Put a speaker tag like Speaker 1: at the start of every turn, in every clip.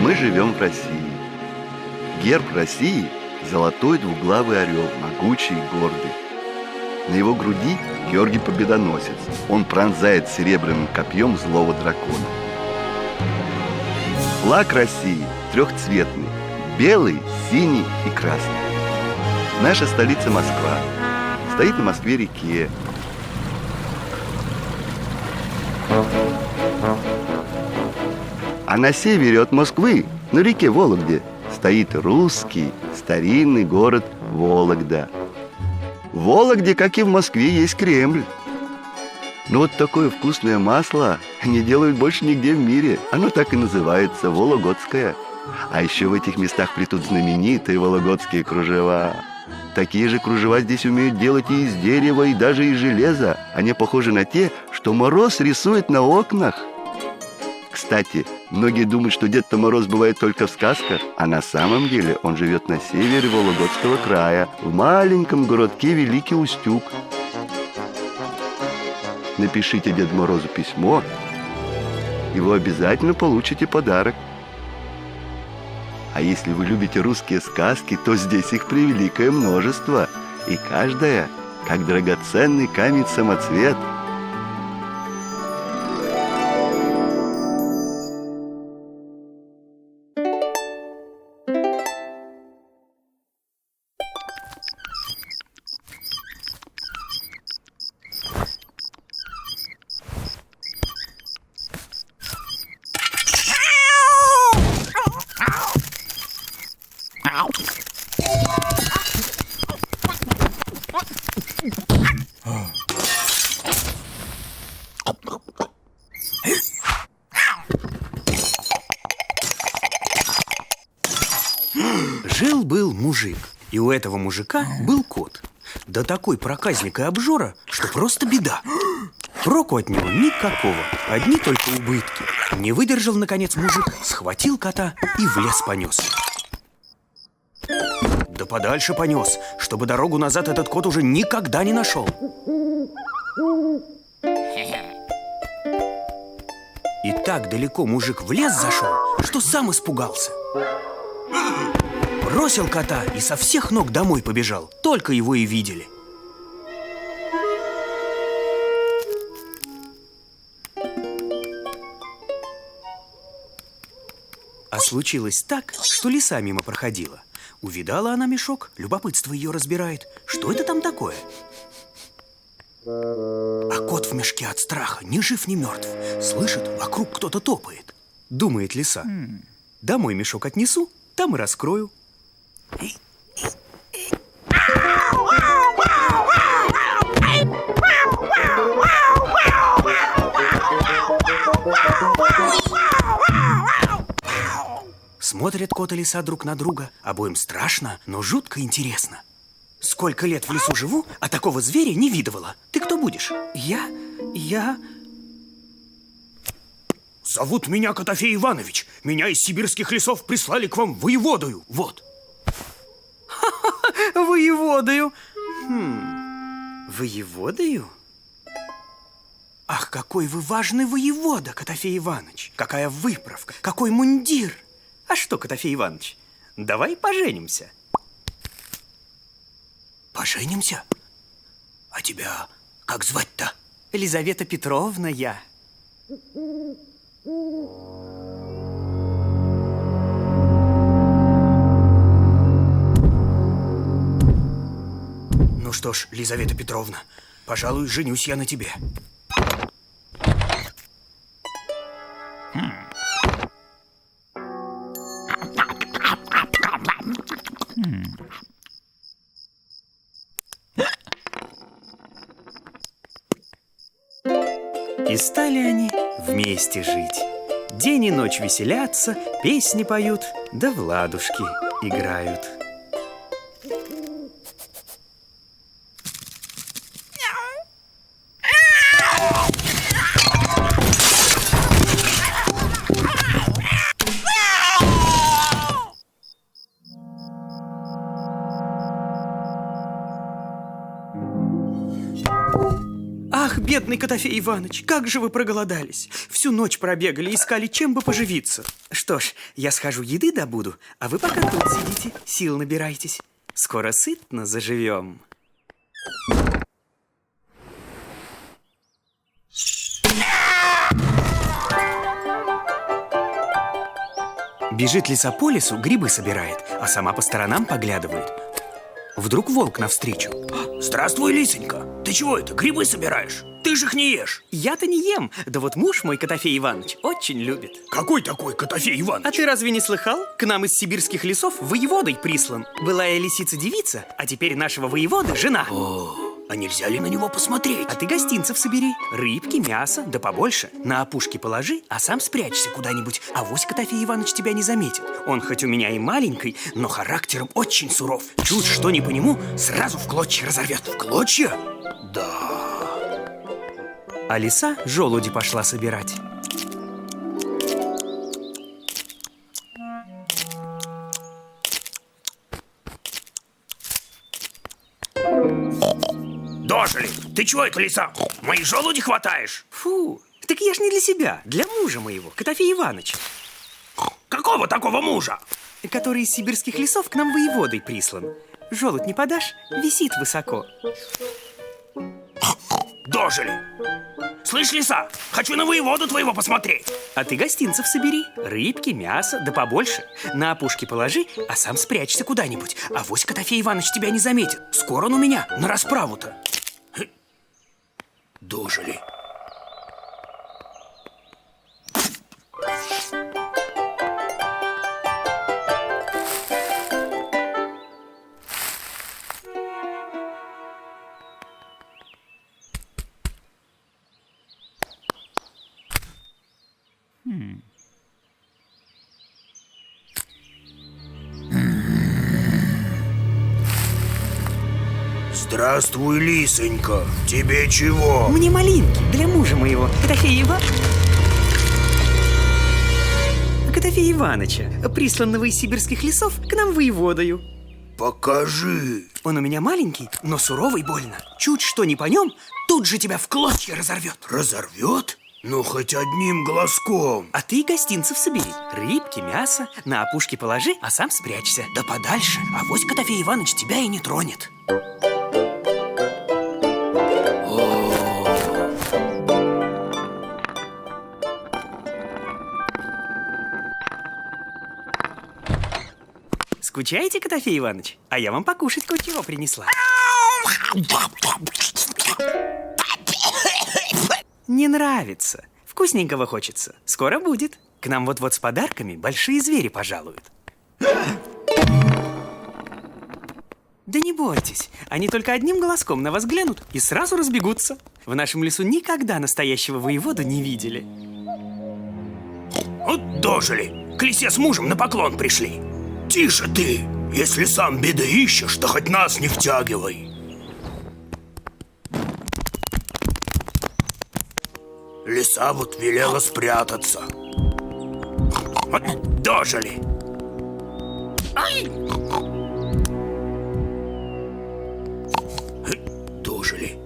Speaker 1: Мы живем в России. Герб России – золотой двуглавый орел, могучий и гордый. На его груди Георгий Победоносец. Он пронзает серебряным копьем злого дракона. Флаг России трехцветный – белый, синий и красный. Наша столица Москва. Стоит на Москве-реке. А на севере от Москвы, на реке Вологде, стоит русский старинный город Вологда. В Вологде, как и в Москве, есть Кремль. Но вот такое вкусное масло не делают больше нигде в мире. Оно так и называется – вологодское. А еще в этих местах плетут знаменитые вологодские кружева. Такие же кружева здесь умеют делать и из дерева, и даже из железа. Они похожи на те, что Мороз рисует на окнах. Кстати, многие думают, что Дед-то Мороз бывает только в сказках, а на самом деле он живет на севере Вологодского края, в маленьком городке Великий Устюг. Напишите Деду Морозу письмо, и вы обязательно получите подарок. А если вы любите русские сказки, то здесь их превеликое множество, и каждая, как драгоценный камень-самоцвет.
Speaker 2: Жил-был мужик, и у этого мужика был кот. Да такой проказник и обжора, что просто беда. Проку от него никакого, одни только убытки. Не выдержал, наконец, мужик, схватил кота и в лес понес. Да подальше понес, чтобы дорогу назад этот кот уже никогда не нашел. И так далеко мужик в лес зашел, что сам испугался. Бросил кота и со всех ног домой побежал. Только его и видели. А случилось так, что лиса мимо проходила. Увидала она мешок, любопытство ее разбирает. Что это там такое? А кот в мешке от страха ни жив, ни мертв. Слышит, вокруг кто-то топает. Думает лиса: домой мешок отнесу, там и раскрою. Смотрят кот и лиса друг на друга. Обоим страшно, но жутко интересно. Сколько лет в лесу живу, а такого зверя не видывала. Ты кто будешь? Я... Зовут меня Котофей Иванович. Меня из сибирских лесов прислали к вам воеводою. Вот. Воеводою? Воеводою? Ах, какой вы важный воевода, Котофей Иванович. Какая выправка, какой мундир. А что, Котофей Иванович, давай поженимся. Поженимся? А тебя как звать-то? Елизавета Петровна я. Ну что ж, Елизавета Петровна, пожалуй, женюсь я на тебе. И стали они вместе жить. День и ночь веселятся, песни поют, да в ладушки играют. Ах, бедный Котофей Иванович, как же вы проголодались. Всю ночь пробегали, искали, чем бы поживиться. Что ж, я схожу еды добуду, а вы пока тут сидите, сил набирайтесь. Скоро сытно заживем. Бежит лиса по лесу, грибы собирает, а сама по сторонам поглядывает. Вдруг волк навстречу.
Speaker 3: Здравствуй, лисенька. Ты чего это, грибы собираешь? Ты же их не ешь.
Speaker 2: Я-то не ем, да вот муж мой, Котофей Иванович, очень любит.
Speaker 3: Какой такой Котофей Иванович?
Speaker 2: А ты разве не слыхал? К нам из сибирских лесов воеводой прислан. Былая лисица-девица, а теперь нашего воеводы жена.
Speaker 3: А нельзя ли на него посмотреть?
Speaker 2: А ты гостинцев собери, рыбки, мясо, да побольше. На опушке положи, а сам спрячься куда-нибудь. Авось Котофей Иванович тебя не заметит. Он хоть у меня и маленький, но характером очень суров. Чуть что не по нему, сразу в клочья разорвет.
Speaker 3: В клочья? Да.
Speaker 2: А лиса желуди пошла собирать.
Speaker 3: Дожили! Ты чего это, лиса? Мои желуди хватаешь?
Speaker 2: Фу, так я ж не для себя, для мужа моего, Котофея Ивановича,
Speaker 3: Какого такого мужа?
Speaker 2: который из сибирских лесов к нам воеводой прислан. Желудь не подашь? Висит высоко.
Speaker 3: Дожили! Слышь, лиса, хочу на воеводу твоего посмотреть.
Speaker 2: А ты гостинцев собери, рыбки, мясо, да побольше. На опушке положи, а сам спрячься куда-нибудь. Авось Котофей Иванович тебя не заметит. Скоро он у меня на расправу-то.
Speaker 3: Дожили. Здравствуй, лисонька. Тебе чего?
Speaker 2: Мне малинки для мужа моего, Котофея Ивановича, присланного из сибирских лесов к нам воеводою.
Speaker 3: Покажи.
Speaker 2: Он у меня маленький, но суровый больно. Чуть что не по нем, тут же тебя в клочья разорвет.
Speaker 3: Разорвет? Ну, хоть одним глазком.
Speaker 2: А ты гостинцев собери, рыбки, мясо, на опушке положи, а сам спрячься. Да подальше, авось Котофей Иванович тебя и не тронет. Скучаете, Котофей Иванович? А я вам покушать кое-чего принесла. Не нравится. Вкусненького хочется. Скоро будет. К нам вот-вот с подарками большие звери пожалуют. Да не бойтесь. Они только одним голоском на вас глянут и сразу разбегутся. В нашем лесу никогда настоящего воеводу не видели.
Speaker 3: Вот дожили. К лисе с мужем на поклон пришли. Тише ты. Если сам беды ищешь, то хоть нас не втягивай. Лиса вот велела спрятаться. Вот дожили. Ай! Дожили.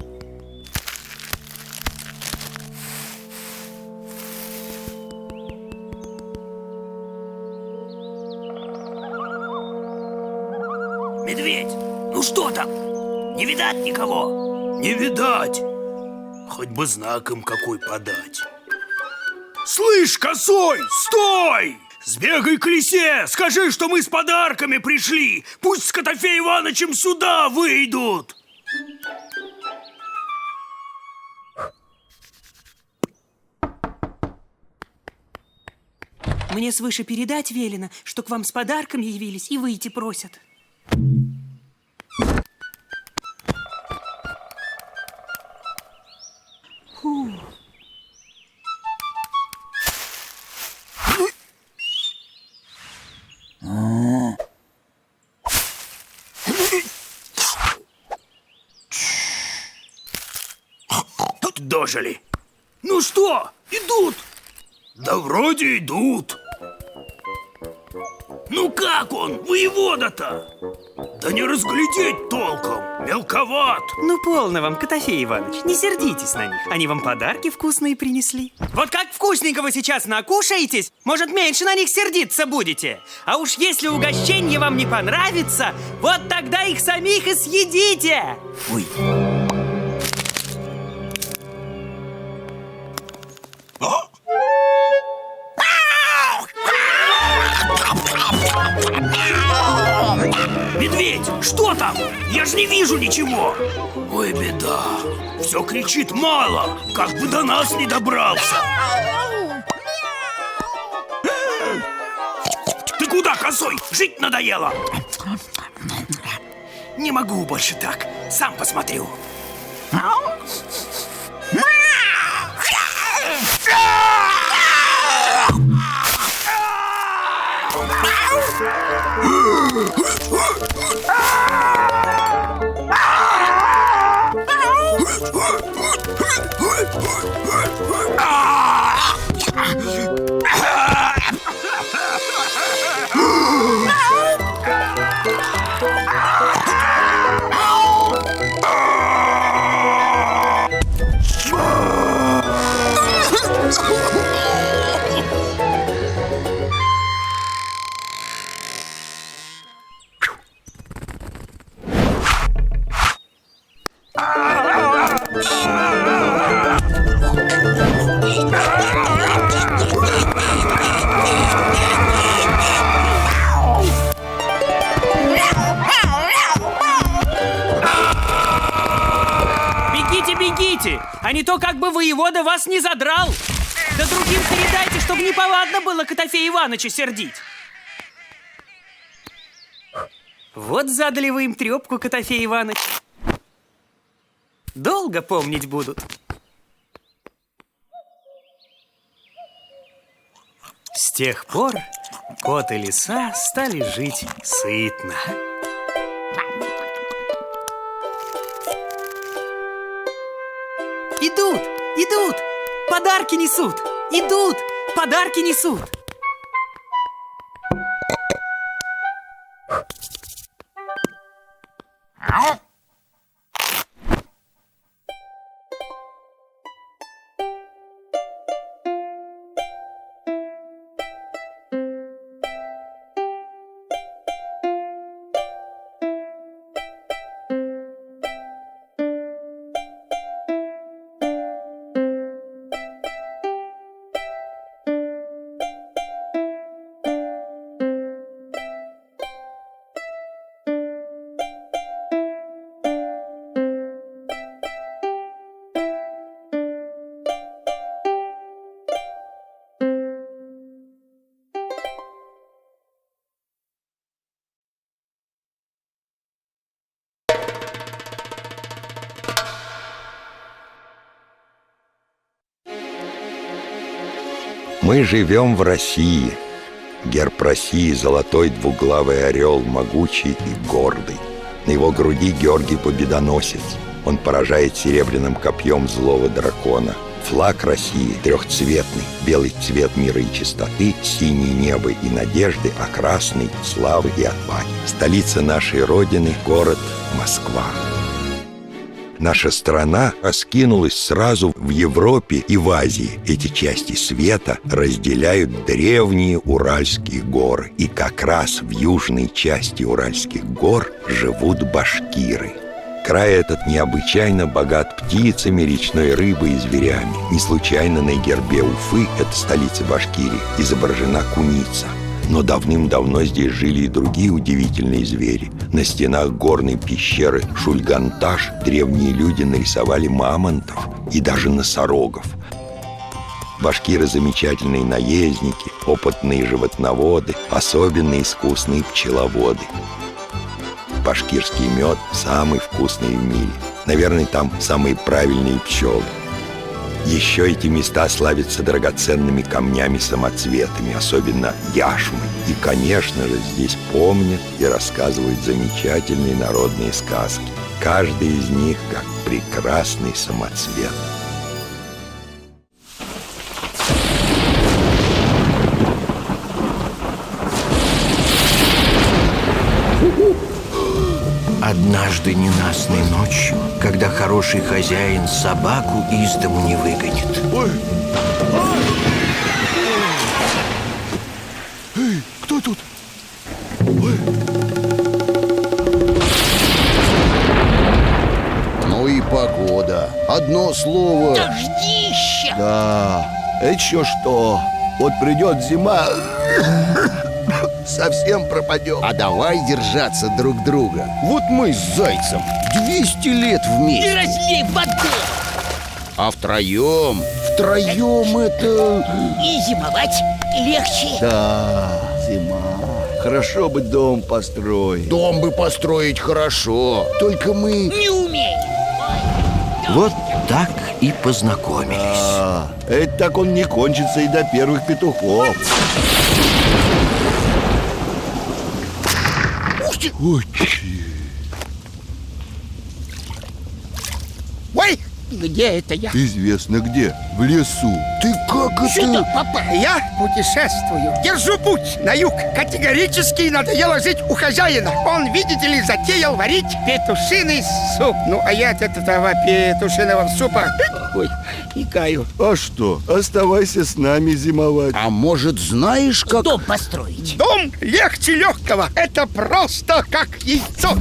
Speaker 3: Медведь, ну что там? Не видать никого? Не видать. Хоть бы знаком какой подать. Слышь, косой, стой! Сбегай к лисе, скажи, что мы с подарками пришли. Пусть с Котофеем Ивановичем сюда выйдут.
Speaker 2: Мне свыше передать велено, что к вам с подарками явились и выйти просят. Фу.
Speaker 3: Дожили. Ну что, идут? Да вроде идут. Ну как он, воевода-то? Да не разглядеть толком, мелковат.
Speaker 2: Ну, полно вам, Котофей Иванович, не сердитесь на них. Они вам подарки вкусные принесли. Вот как вкусненько вы сейчас накушаетесь, может, меньше на них сердиться будете. А уж если угощение вам не понравится, вот тогда их самих и съедите.
Speaker 3: Ой. Медведь, что там? Я же не вижу ничего. Ой, беда. Все кричит мало, как бы до нас не добрался. Ты куда, косой? Жить надоело. Не могу больше так. Сам посмотрю.
Speaker 2: Бегите, а не то как бы воевода вас не задрал. Да другим передайте, чтобы неповадно было Котофея Ивановича сердить. Вот задали вы им трепку, Котофей Иванович. Долго помнить будут. С тех пор кот и лиса стали жить сытно. Идут, идут, подарки несут. Идут, подарки несут.
Speaker 4: Мы живем в России. Герб России — золотой двуглавый орел, могучий и гордый. На его груди Георгий Победоносец. Он поражает серебряным копьем злого дракона. Флаг России трехцветный: белый цвет мира и чистоты, синее небо и надежды, а красный — славы и отваги. Столица нашей Родины — город Москва. Наша страна раскинулась сразу в Европе и в Азии. Эти части света разделяют древние Уральские горы. И как раз в южной части Уральских гор живут башкиры. Край этот необычайно богат птицами, речной рыбой и зверями. Не случайно на гербе Уфы, это столица Башкирии, изображена куница. Но давным-давно здесь жили и другие удивительные звери. На стенах горной пещеры Шульганташ древние люди нарисовали мамонтов и даже носорогов. Башкиры — замечательные наездники, опытные животноводы, особенно искусные пчеловоды. Башкирский мед самый вкусный в мире. Наверное, там самые правильные пчелы. Еще эти места славятся драгоценными камнями-самоцветами, особенно яшмой. И, конечно же, здесь помнят и рассказывают замечательные народные сказки. Каждый из них как прекрасный самоцвет.
Speaker 5: Однажды ненастной ночью, когда хороший хозяин собаку из дому не выгонит.
Speaker 1: Ой! Эй, кто тут? Ой!
Speaker 6: Ну и погода. Одно слово.
Speaker 7: Дождище!
Speaker 1: Да, это еще что? Вот придет зима, совсем пропадем.
Speaker 6: А давай держаться друг друга. Вот мы с Зайцем 200 лет
Speaker 7: Не
Speaker 6: вместе.
Speaker 7: разлей воды!
Speaker 6: А втроем это...
Speaker 7: И зимовать легче.
Speaker 1: Да, зима. Хорошо бы дом построить.
Speaker 6: Дом бы построить хорошо. Только мы...
Speaker 7: Не умею.
Speaker 5: Вот так и познакомились.
Speaker 1: А, это так он не кончится и до первых петухов. Ой,
Speaker 8: Ой, где это я?
Speaker 1: известно где, в лесу.
Speaker 6: Ты как
Speaker 8: Сюда
Speaker 6: это...
Speaker 8: попал. Я путешествую. Держу путь на юг. Категорически надоело жить у хозяина. Он, видите ли, затеял варить петушиный суп. Ну, а я от этого петушиного супа... Ой, икаю.
Speaker 1: А что, оставайся с нами зимовать.
Speaker 6: А может, знаешь, как...
Speaker 7: Дом построить.
Speaker 8: Дом легче легкого. Это просто как яйцо.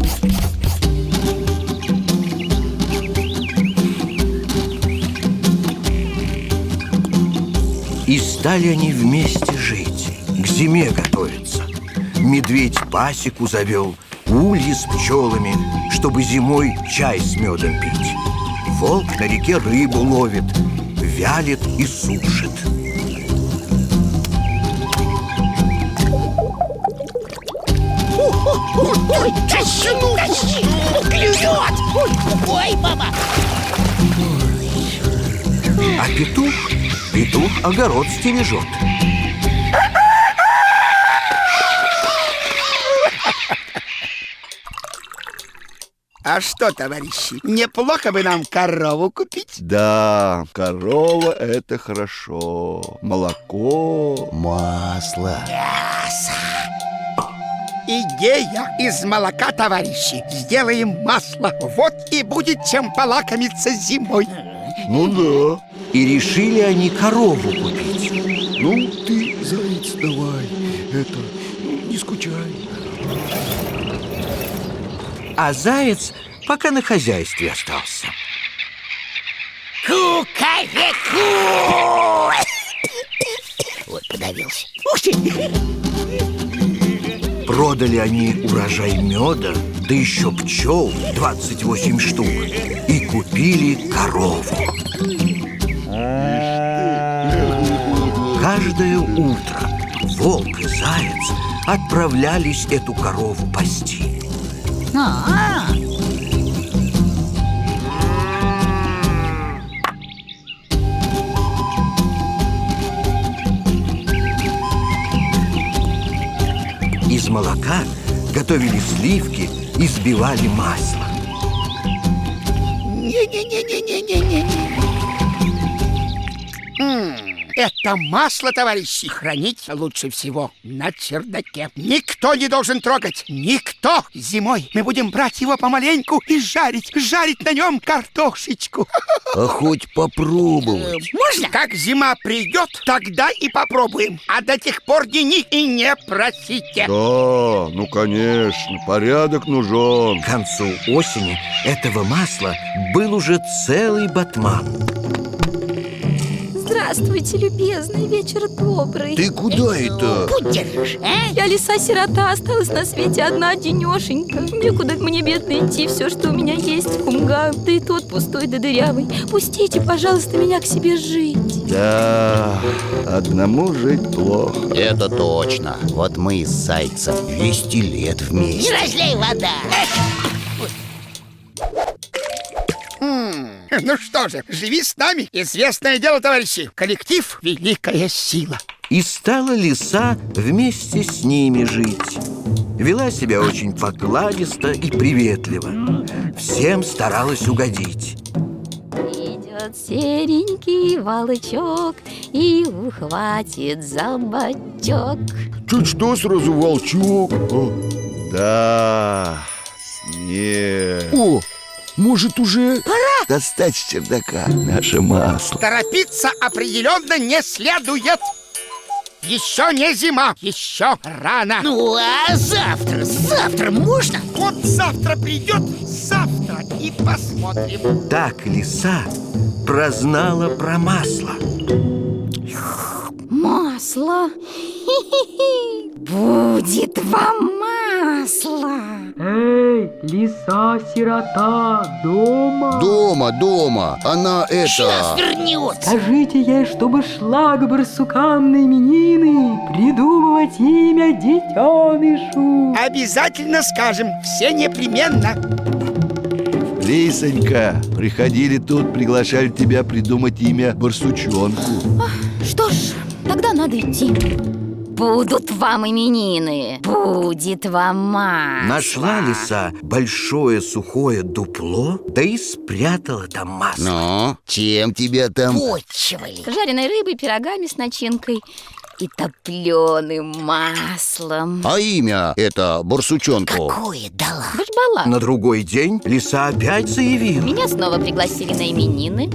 Speaker 5: И стали они вместе жить, к зиме готовиться. Медведь пасеку завел, ульи с пчелами, чтобы зимой чай с медом пить. Волк на реке рыбу ловит, вялит и сушит.
Speaker 7: Ой, тащи, клюет! Ой, мама!
Speaker 5: А петух огород стережет.
Speaker 8: А что, товарищи, неплохо бы нам корову купить?
Speaker 1: Да, корова — это хорошо. Молоко.
Speaker 6: Масло.
Speaker 8: Идея из молока, товарищи. Сделаем масло. Вот и будет чем полакомиться зимой.
Speaker 1: Ну да.
Speaker 5: И решили они корову купить.
Speaker 6: Ну, ты, Заяц, давай. Не скучай.
Speaker 5: А заяц пока на хозяйстве остался.
Speaker 7: Ку-ка-ку! Вот, подавился. Ух ты!
Speaker 5: Продали они урожай меда, да еще пчел 28 штук, и купили корову. Каждое утро волк и заяц отправлялись эту корову пасти. Из молока готовили сливки и взбивали масло.
Speaker 8: Не-не-не-не-не-не-не. Это масло, товарищи, хранить лучше всего на чердаке. Никто не должен трогать. Никто. Зимой мы будем брать его помаленьку и жарить на нем картошечку.
Speaker 6: А хоть попробовать.
Speaker 8: Можно? Как зима придет, тогда и попробуем. А до тех пор ни и не просите.
Speaker 1: Да, ну конечно, порядок нужен.
Speaker 5: К концу осени этого масла был уже целый батман.
Speaker 9: Здравствуйте, любезный, вечер добрый.
Speaker 6: Ты куда это?
Speaker 7: Путь держишь, а?
Speaker 9: Я лиса-сирота, осталась на свете одна денешенька. Некуда мне, бедно, идти, все, что у меня есть, кумга, да и тот пустой да дырявый. Пустите, пожалуйста, меня к себе жить.
Speaker 1: Да, одному жить плохо.
Speaker 6: Это точно. Вот мы с Зайцем 200 лет
Speaker 7: Не
Speaker 6: вместе.
Speaker 7: разлей вода.
Speaker 8: Ну что же, живи с нами. Известное дело, товарищи. Коллектив — великая сила.
Speaker 5: И стала лиса вместе с ними жить. Вела себя очень покладисто и приветливо. Всем старалась угодить.
Speaker 9: Идет серенький волчок и ухватит за бочок.
Speaker 6: Чуть что сразу волчок.
Speaker 1: Да,
Speaker 6: Не. О, может уже...
Speaker 1: Достать с чердака наше масло.
Speaker 8: Торопиться определенно не следует. Еще не зима, еще рано.
Speaker 7: Ну, а завтра можно?
Speaker 8: Вот завтра придет, завтра и посмотрим.
Speaker 5: Так лиса прознала про масло.
Speaker 9: Масло. Будет вам масло.
Speaker 10: Эй, лиса-сирота, дома?
Speaker 6: Дома. Она
Speaker 7: Сейчас
Speaker 6: это...
Speaker 7: вернется.
Speaker 10: Скажите ей, чтобы шла к барсукам на именины придумывать имя детенышу.
Speaker 8: Обязательно скажем, все непременно.
Speaker 1: Лисонька, приходили тут, приглашали тебя придумать имя барсучонку.
Speaker 9: Что ж, тогда надо идти. Будут вам именины, будет вам масло.
Speaker 5: Нашла лиса большое сухое дупло, да и спрятала там масло.
Speaker 6: Ну, чем тебя там...
Speaker 7: Почивали.
Speaker 9: Жареной рыбой, пирогами с начинкой и топленым маслом.
Speaker 6: А имя это барсучонку?
Speaker 7: Какое дала?
Speaker 9: Башбала.
Speaker 5: На другой день лиса опять заявила.
Speaker 9: Меня снова пригласили на именины.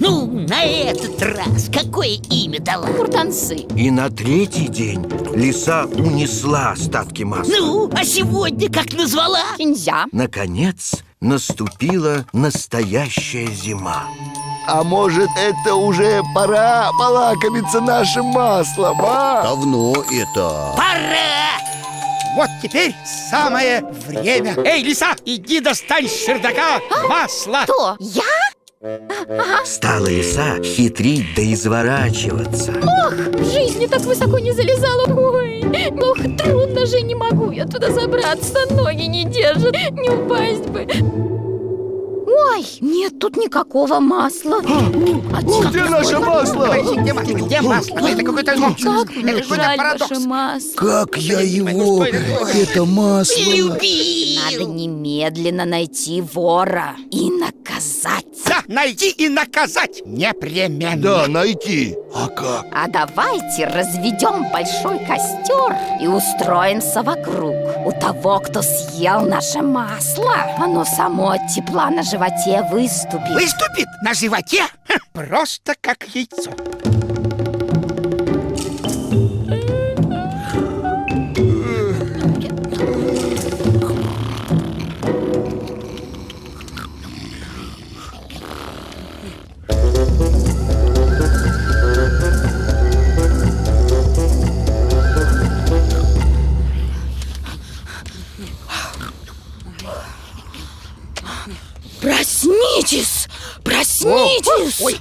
Speaker 7: Ну, на этот раз какое имя дала?
Speaker 9: Куртанцы.
Speaker 5: И на третий день лиса унесла остатки масла.
Speaker 7: Ну, а сегодня как назвала?
Speaker 9: Кинзя.
Speaker 5: Наконец наступила настоящая зима.
Speaker 1: А может, это уже пора полакомиться нашим маслом, а?
Speaker 6: Давно это...
Speaker 7: Пора!
Speaker 8: Вот теперь самое время. Эй, лиса, иди достань с чердака масло.
Speaker 9: Кто? Я?
Speaker 5: Стала лиса хитрить да изворачиваться.
Speaker 9: В жизни так высоко не залезала. Ой, ох, трудно же, не могу я туда забраться. Ноги не держат, не упасть бы. Ой, нет тут никакого масла.
Speaker 1: Где наше масло?
Speaker 8: Где масло? Это какой-то
Speaker 9: Как мне
Speaker 8: это какой-то
Speaker 9: жаль
Speaker 8: парадокс.
Speaker 9: ваше масло.
Speaker 6: Как я его... Это масло...
Speaker 9: Надо немедленно найти вора и наказать.
Speaker 8: Да, найти и наказать непременно.
Speaker 6: Да, найти. А как?
Speaker 9: А давайте разведем большой костер и устроимся вокруг. У того, кто съел наше масло, оно само от тепла на животе выступит.
Speaker 8: Выступит на животе? Просто как яйцо.
Speaker 9: Проснитесь! Проснитесь!
Speaker 8: Ой.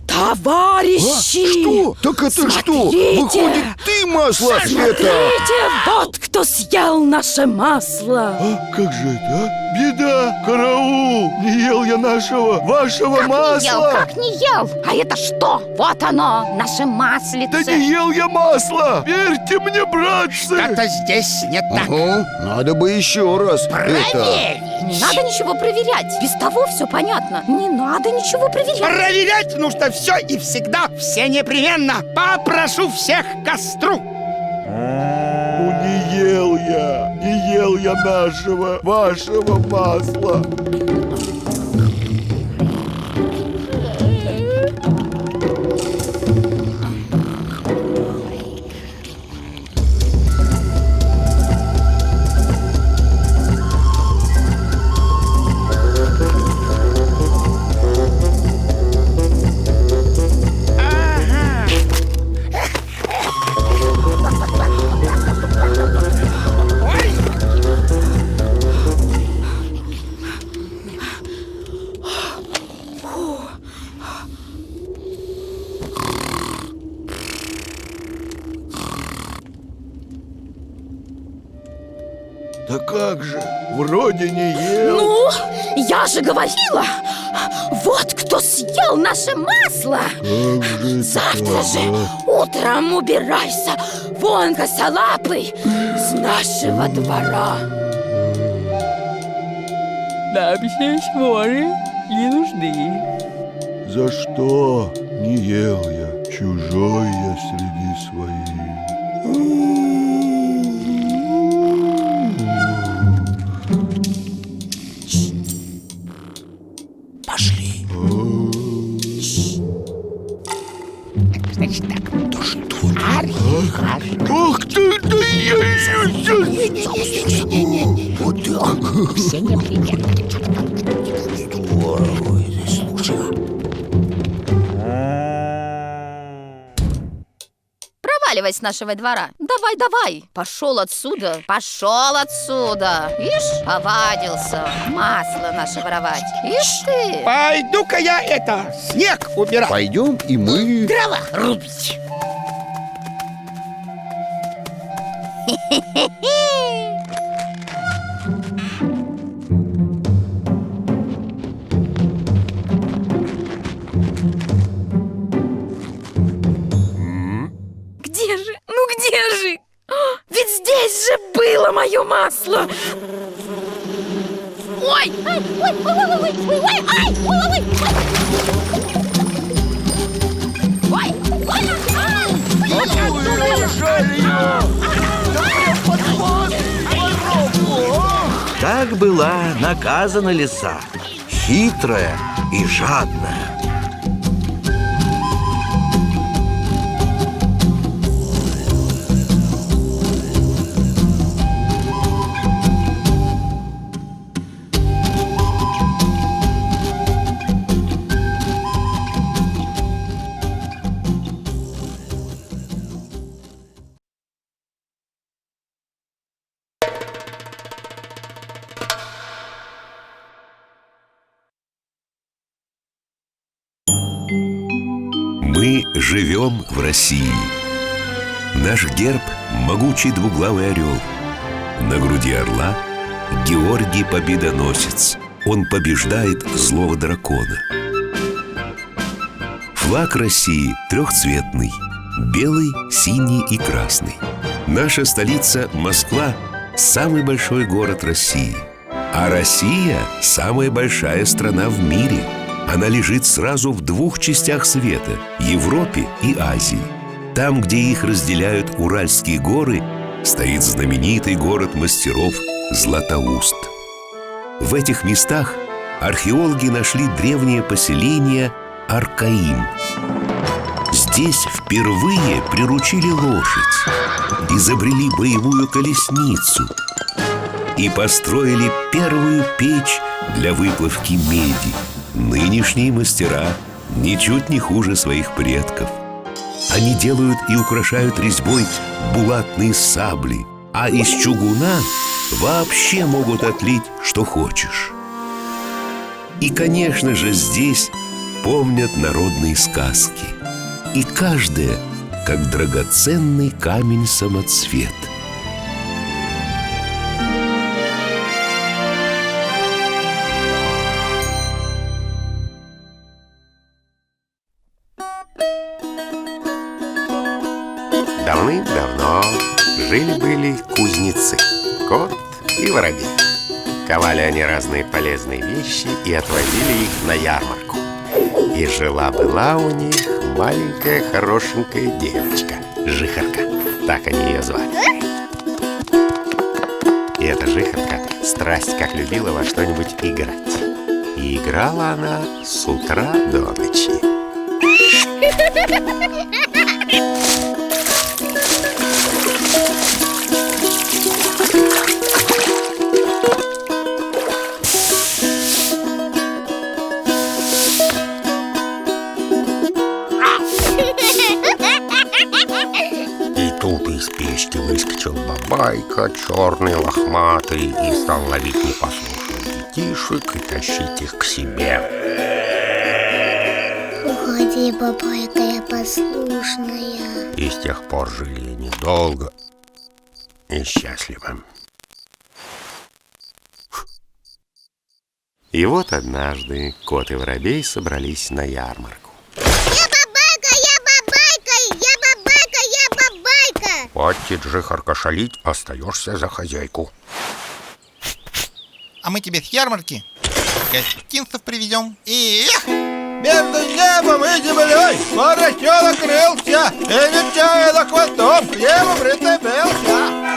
Speaker 9: Товарищи!
Speaker 6: Что? Так это что?
Speaker 9: Смотрите!
Speaker 6: Выходит, ты масло это...
Speaker 9: Смотрите, вот кто съел наше масло!
Speaker 1: А как же это, а? Беда! Караул! Не ел я вашего масла!
Speaker 9: Как не ел? А это что? Вот оно, наше маслице!
Speaker 1: Да не ел я масла! Верьте мне, братцы!
Speaker 8: Что-то здесь не так.
Speaker 6: Ага, надо бы еще раз. Это...
Speaker 9: Не надо ничего проверять. Без того все понятно. Не надо ничего проверять.
Speaker 8: Проверять нужно все и всегда, все непременно. Попрошу всех к костру.
Speaker 1: Ну не ел я вашего масла. Да как же, вроде не ел.
Speaker 9: Ну, я же говорила. Вот кто съел наше масло. Завтра же утром убирайся вон косолапый с нашего двора.
Speaker 10: Нам здесь воры не нужны.
Speaker 1: За что не ел я, чужой я среди своих?
Speaker 7: Все неприятности.
Speaker 6: Здорово это слушай.
Speaker 9: Проваливай с нашего двора. Давай, давай. Пошел отсюда. Пошел отсюда. Ишь, повадился. Масло наше воровать. Ишь ты.
Speaker 8: Пойду-ка я снег убирать.
Speaker 6: Пойдем и мы.
Speaker 7: Дрова рубить.
Speaker 9: Где же? Ну где же? Ведь здесь же было мое масло. Ой! Ай, ой, ой, ой, ой, ой, ой, ай, ой, ой, ой,
Speaker 5: Так была наказана лиса, хитрая и жадная.
Speaker 11: Мы живем в России. Наш герб – могучий двуглавый орел. На груди орла – Георгий Победоносец. Он побеждает злого дракона. Флаг России трехцветный – белый, синий и красный. Наша столица Москва – самый большой город России. А Россия – самая большая страна в мире. Она лежит сразу в двух частях света – Европе и Азии. Там, где их разделяют Уральские горы, стоит знаменитый город мастеров Златоуст. В этих местах археологи нашли древнее поселение Аркаим. Здесь впервые приручили лошадь, изобрели боевую колесницу и построили первую печь для выплавки меди. Нынешние мастера ничуть не хуже своих предков. Они делают и украшают резьбой булатные сабли, а из чугуна вообще могут отлить, что хочешь. И, конечно же, здесь помнят народные сказки. И каждая, как драгоценный камень-самоцвет.
Speaker 12: Давным-давно жили-были кузнецы, кот и воробей. Ковали они разные полезные вещи и отвозили их на ярмарку. И жила-была у них маленькая хорошенькая девочка, Жихарка. Так они ее звали. И эта Жихарка страсть как любила во что-нибудь играть. И играла она с утра до ночи. Из печки выскочил бабайка, черный, лохматый, и стал ловить непослушных детишек и тащить их к себе.
Speaker 13: Уходи, бабайка, я послушная.
Speaker 12: И с тех пор жили недолго и счастливо. И вот однажды кот и воробей собрались на ярмарку. Хватит, Жихарка, шалить, остаешься за хозяйку.
Speaker 14: А мы тебе с ярмарки гостинцев привезем. И между небом и землей поросенок крылся, и вертяя за хвостом к небу прицепился.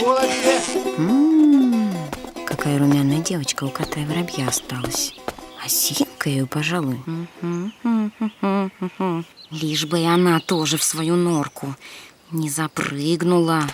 Speaker 14: булочки.
Speaker 7: Какая румяная девочка у кота и воробья осталась. А синька ее, пожалуй. Лишь бы и она тоже в свою норку не запрыгнула.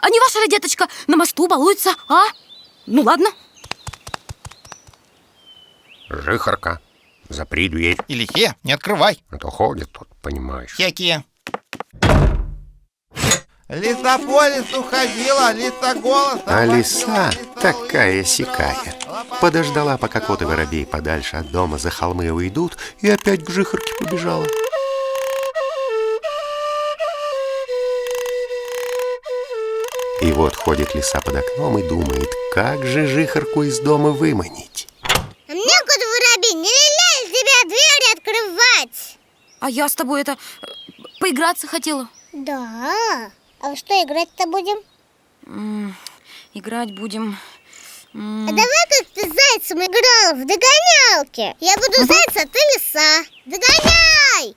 Speaker 9: А не ваша ли деточка на мосту балуется, а? Ну ладно.
Speaker 12: Жихарка, запри дверь.
Speaker 14: И лихе, не открывай.
Speaker 12: А то ходят тут, понимаешь.
Speaker 14: Всякие. Лиса по лесу ходила, лиса голосом
Speaker 12: А
Speaker 14: водила,
Speaker 12: лиса
Speaker 14: лиса
Speaker 12: такая-сякая. Подождала, пока кот и воробей подальше от дома за холмы уйдут, и опять к Жихарке побежала. И вот ходит лиса под окном и думает, как же Жихарку из дома выманить.
Speaker 13: А мне, кот-воробей, не велели тебя двери открывать.
Speaker 9: А я с тобой поиграться хотела.
Speaker 13: Да. А во что играть-то будем?
Speaker 9: Играть будем...
Speaker 13: А давай как ты с зайцем играла в догонялки. Я буду заяц, а ты лиса. Догоняй!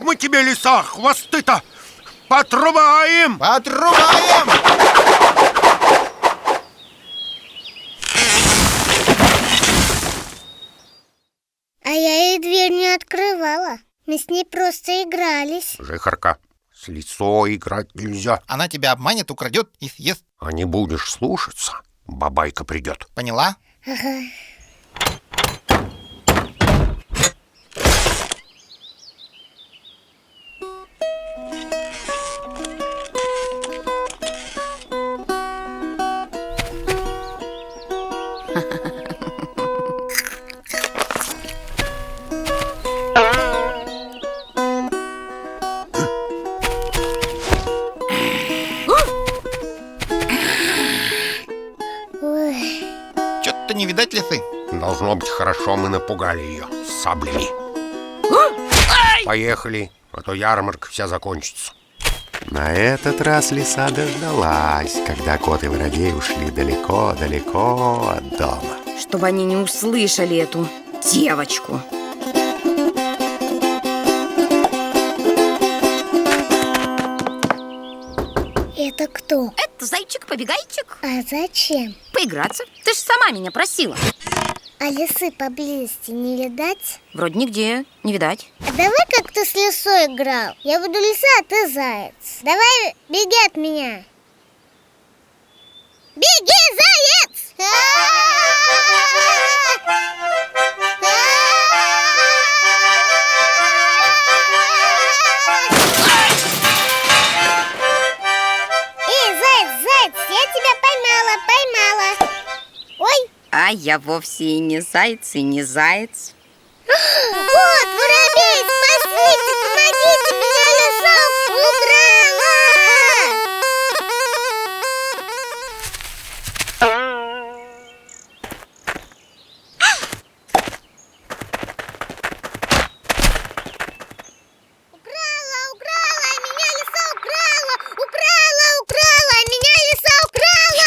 Speaker 3: Мы тебе, лиса, хвосты-то потрубаем!
Speaker 14: Потрубаем!
Speaker 13: А я ей дверь не открывала. Мы с ней просто игрались.
Speaker 12: Жихарка, с лисой играть нельзя.
Speaker 14: Она тебя обманет, украдет и съест.
Speaker 12: А не будешь слушаться, бабайка придет.
Speaker 14: Поняла?
Speaker 13: Ага.
Speaker 14: Чё-то не видать лисы.
Speaker 12: Должно быть, хорошо мы напугали ее с саблями. Поехали, а то ярмарка вся закончится. На этот раз лиса дождалась, когда кот и воробей ушли далеко-далеко от дома.
Speaker 7: Чтобы они не услышали эту девочку.
Speaker 13: Это кто?
Speaker 9: Это зайчик-побегайчик.
Speaker 13: А зачем?
Speaker 9: Поиграться. Ты ж сама меня просила.
Speaker 13: А лисы поблизости не видать?
Speaker 9: Вроде нигде не видать.
Speaker 13: А давай как ты с лисой играл. Я буду лиса, а ты заяц. Давай беги от меня. Беги, заяц! Эй, заяц, я тебя поймала. Ой!
Speaker 7: А я вовсе и не заяц, и не заяц.
Speaker 13: Кот, воробей, спасите, помогите, меня лиса украла!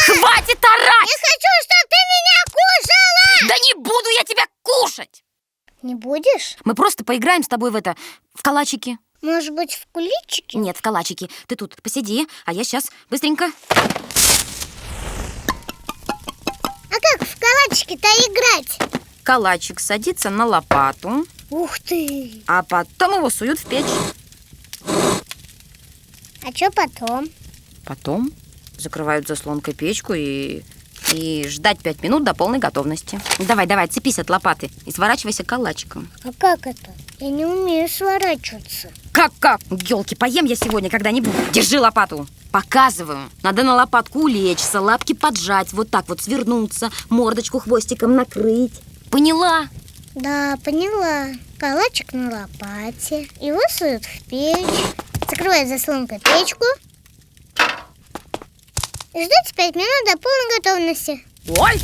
Speaker 9: Хватит орать!
Speaker 13: Я хочу, чтобы ты меня кушала!
Speaker 9: Да не буду я тебя кушать!
Speaker 13: Не будешь?
Speaker 9: Мы просто поиграем с тобой в калачики.
Speaker 13: Может быть, в куличики?
Speaker 9: Нет, в калачики. Ты тут посиди, а я сейчас быстренько
Speaker 13: калачики-то играть?
Speaker 7: Калачик садится на лопату.
Speaker 13: Ух ты!
Speaker 7: А потом его суют в печь.
Speaker 13: А что потом?
Speaker 7: Потом закрывают заслонкой печку и ждать 5 минут до полной готовности. Давай, цепись от лопаты и сворачивайся калачиком.
Speaker 13: А как это? Я не умею сворачиваться.
Speaker 7: Как? Ёлки, поем я сегодня когда-нибудь. Держи лопату. Показываю. Надо на лопатку улечься, лапки поджать, вот так вот свернуться, мордочку хвостиком накрыть. Поняла?
Speaker 13: Да, поняла. Калачик на лопате. Его суют в печь. Закрывают заслонкой печку. И ждать 5 минут до полной готовности.
Speaker 7: Ой,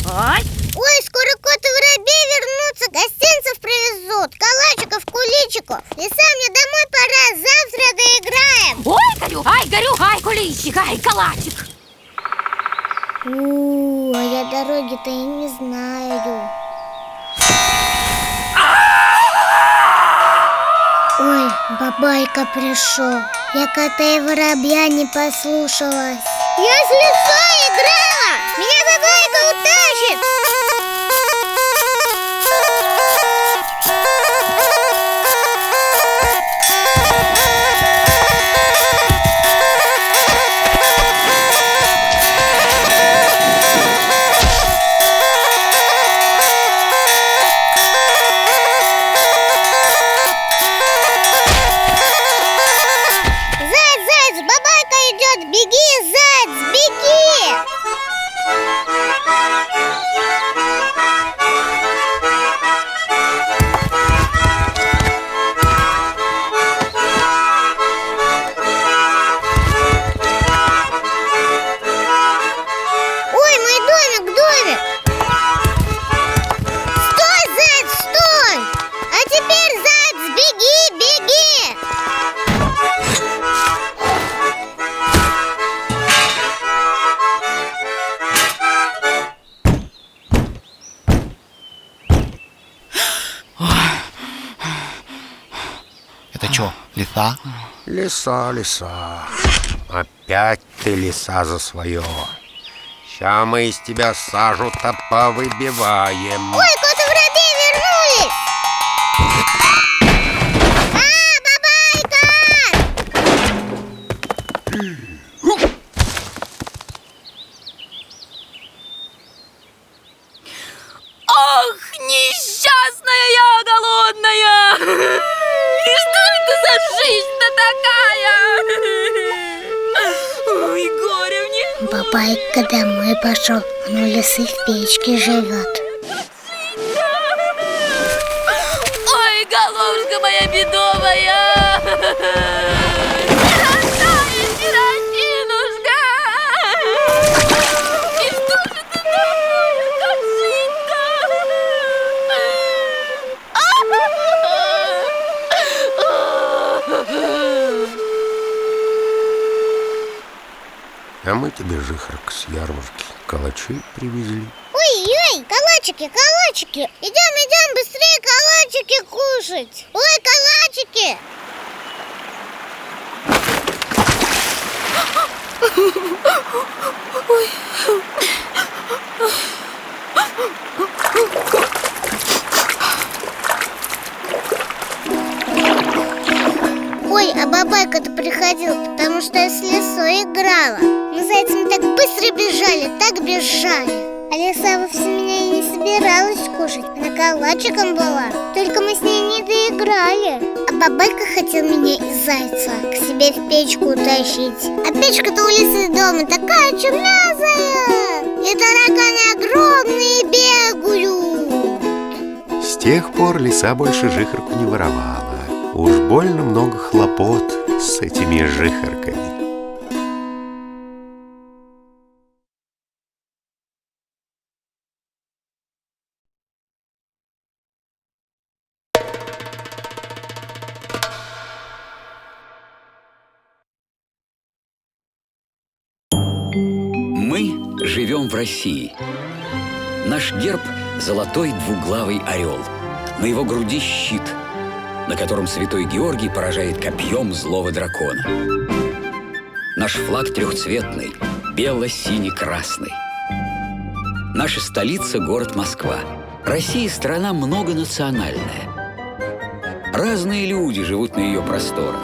Speaker 13: скоро кот и воробей вернутся, гостинцев привезут, калачиков, куличиков. Лиса, мне домой пора, завтра доиграем.
Speaker 7: Горю, куличик, калачик.
Speaker 13: А я дороги-то и не знаю. Ой, бабайка пришел. Я кота и воробья не послушалась. Я с лисой играла! Меня бабайка утащит! Заяц, бабайка идет! Беги, заяц, беги! Ой, мой домик! Стой, заяц, стой! А теперь, заяц, беги!
Speaker 14: Это что, лиса?
Speaker 12: Лиса. Опять ты, лиса, за свое. Ща мы из тебя сажу-то повыбиваем.
Speaker 13: Ой, кот и воробей вернулись! Бабайка!
Speaker 7: Ох, несчастная я голодная! И что это за жизнь-то такая? Ой, горе мне!
Speaker 13: Бабайка домой пошел, он у лисы в печке живет.
Speaker 7: Ой, головушка моя бедовая! Сиротинушка! И что же ты такое? Как жить-то?
Speaker 12: А мы тебе, жихарка, с ярмарки калачи привезли.
Speaker 13: Ой, калачики! Идем, быстрее калачики кушать! Ой, калачики! Ой, а бабайка-то приходил, потому что я с лисой играла. Мы с зайцем так быстро бежали. А лиса вовсе меня и не собиралась кушать. Она калачиком была. Только мы с ней не доиграли. А бабайка хотел меня и зайца к себе в печку утащить. А печка-то у лисы дома такая чумазая. И тараканы огромные бегают.
Speaker 12: С тех пор лиса больше жихарку не воровала. Уж больно много хлопот с этими жихарками.
Speaker 15: Мы живем в России. Наш герб – золотой двуглавый орел. На его груди щит, на котором святой Георгий поражает копьем злого дракона. Наш флаг трехцветный – бело-синий-красный. Наша столица – город Москва. Россия – страна многонациональная. Разные люди живут на ее просторах.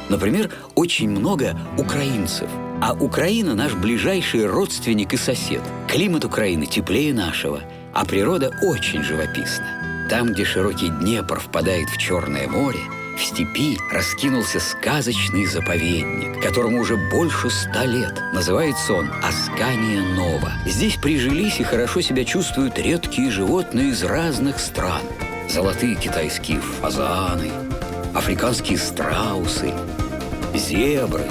Speaker 15: Например, очень много украинцев. А Украина – наш ближайший родственник и сосед. Климат Украины теплее нашего, а природа очень живописна. Там, где широкий Днепр впадает в Черное море, в степи раскинулся сказочный заповедник, которому уже больше 100 лет. Называется он Аскания Нова. Здесь прижились и хорошо себя чувствуют редкие животные из разных стран. Золотые китайские фазаны, африканские страусы, зебры,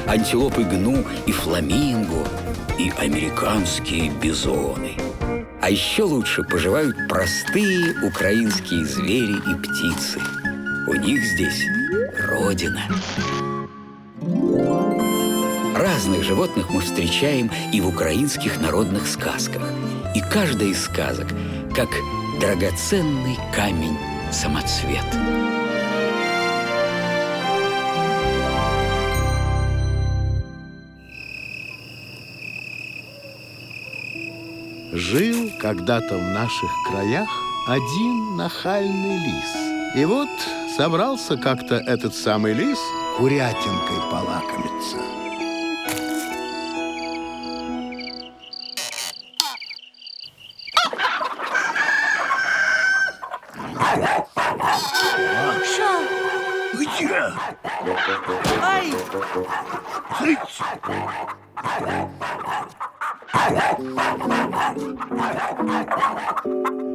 Speaker 15: антилопы гну и фламинго и американские бизоны. А еще лучше поживают простые украинские звери и птицы. У них здесь родина. Разных животных мы встречаем и в украинских народных сказках. И каждая из сказок как драгоценный камень-самоцвет.
Speaker 16: Жил когда-то в наших краях один нахальный лис. И вот собрался как-то этот самый лис курятинкой полакомиться.
Speaker 3: Маша! Где? Ай! Цыц!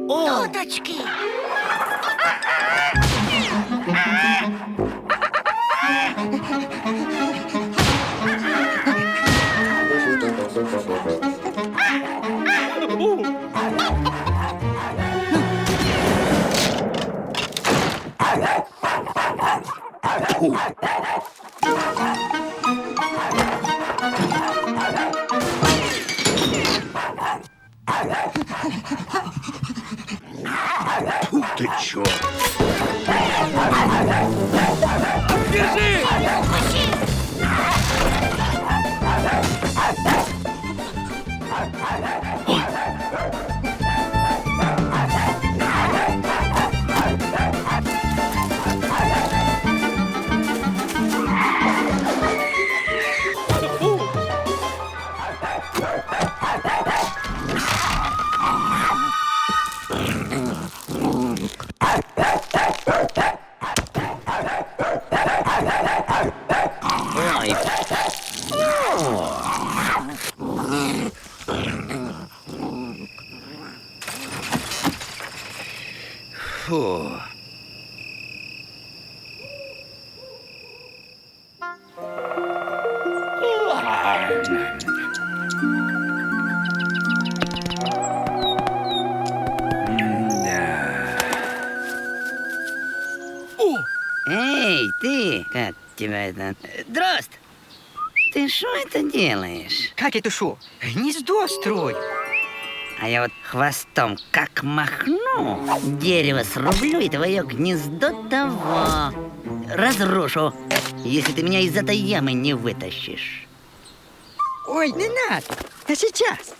Speaker 13: Туточки!
Speaker 16: Ты чё?
Speaker 3: Держи!
Speaker 15: Фу.
Speaker 17: Эй, ты, как тебя это... Дрозд, ты что это делаешь?
Speaker 18: Как это шо? Гнездо строю.
Speaker 17: А я вот хвостом как махну, дерево срублю и твое гнездо того разрушу, если ты меня из этой ямы не вытащишь.
Speaker 18: Ой, не надо, я сейчас.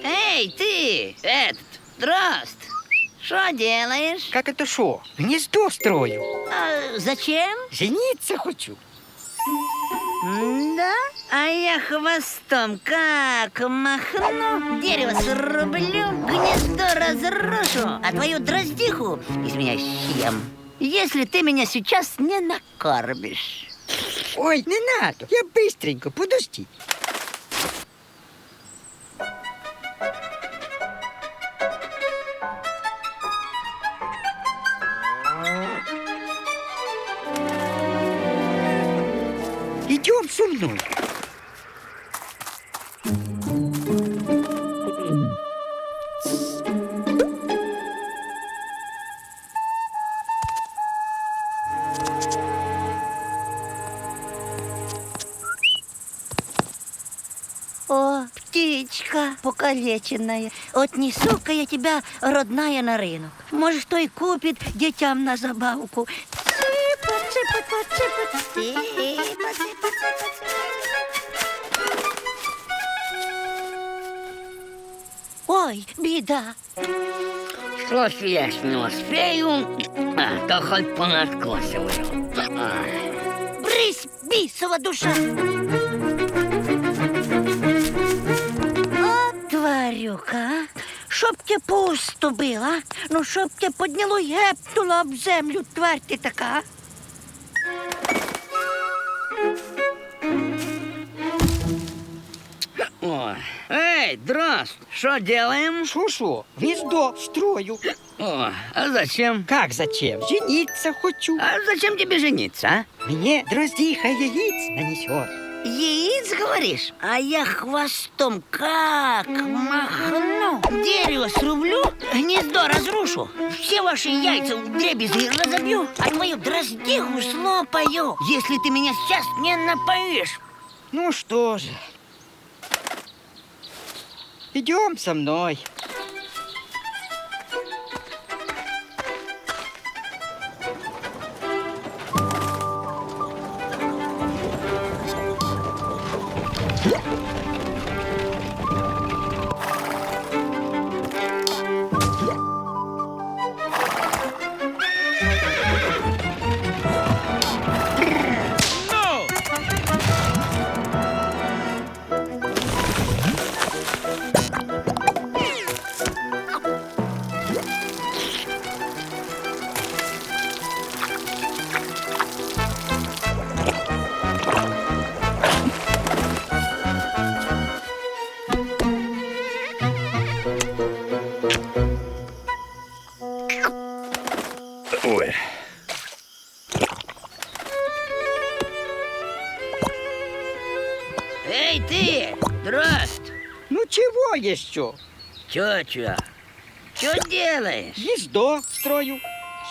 Speaker 17: Эй, ты, этот, Дрозд, что делаешь?
Speaker 18: Как это шо? Гнездо строю.
Speaker 17: А зачем?
Speaker 18: Жениться хочу.
Speaker 17: Да? А я хвостом как махну, дерево срублю, гнездо разрушу, а твою дроздиху, извиняюсь, съем, если ты меня сейчас не накормишь.
Speaker 18: Ой, не надо, я быстренько, подожди. Идем со мной.
Speaker 17: покалеченная. Отнесу-ка я тебя, родная, на рынок. Может, кто и купит детям на забавку. Цыпа, цыпа, цыпа, цыпа, цыпа, цыпа. Ой, беда.
Speaker 19: Что съесть не успею, то хоть понадкусываю.
Speaker 17: Брысь, бисова душа. От тварюка, щоб тебе пусто было, ну щоб тебе подняло і гепнуло об землю, тварь ти така.
Speaker 19: Ой. Эй, Дрозд, что делаем?
Speaker 18: Шо-шо, гнездо строю.
Speaker 19: О, а зачем?
Speaker 18: Как зачем? Жениться хочу.
Speaker 19: А зачем тебе жениться, а?
Speaker 18: Мне дроздиха яиц нанесет.
Speaker 17: Яиц, говоришь? А я хвостом как махну. Дерево срублю, гнездо разрушу. Все ваши яйца вдребезги разобью, а твою дроздиху слопаю, если ты меня сейчас не напоишь.
Speaker 18: Ну что же, идем со мной.
Speaker 3: Ой.
Speaker 19: Эй, ты, Дрозд!
Speaker 18: Ну чего еще?
Speaker 19: Чё? Что делаешь?
Speaker 18: Гнездо строю.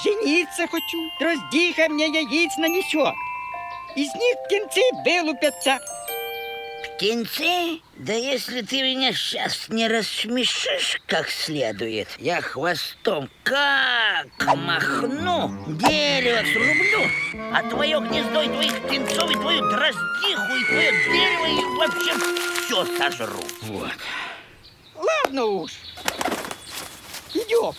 Speaker 18: Жениться хочу. Дроздиха мне яиц нанесет. Из них птенцы вылупятся.
Speaker 19: Птенцы? Да если ты меня сейчас не рассмешишь как следует, я хвостом как махну, дерево срублю, а твое гнездо и твоих птенцов, и твою дроздиху, и твое дерево, и вообще все сожру. Вот.
Speaker 18: Ладно уж. Идем.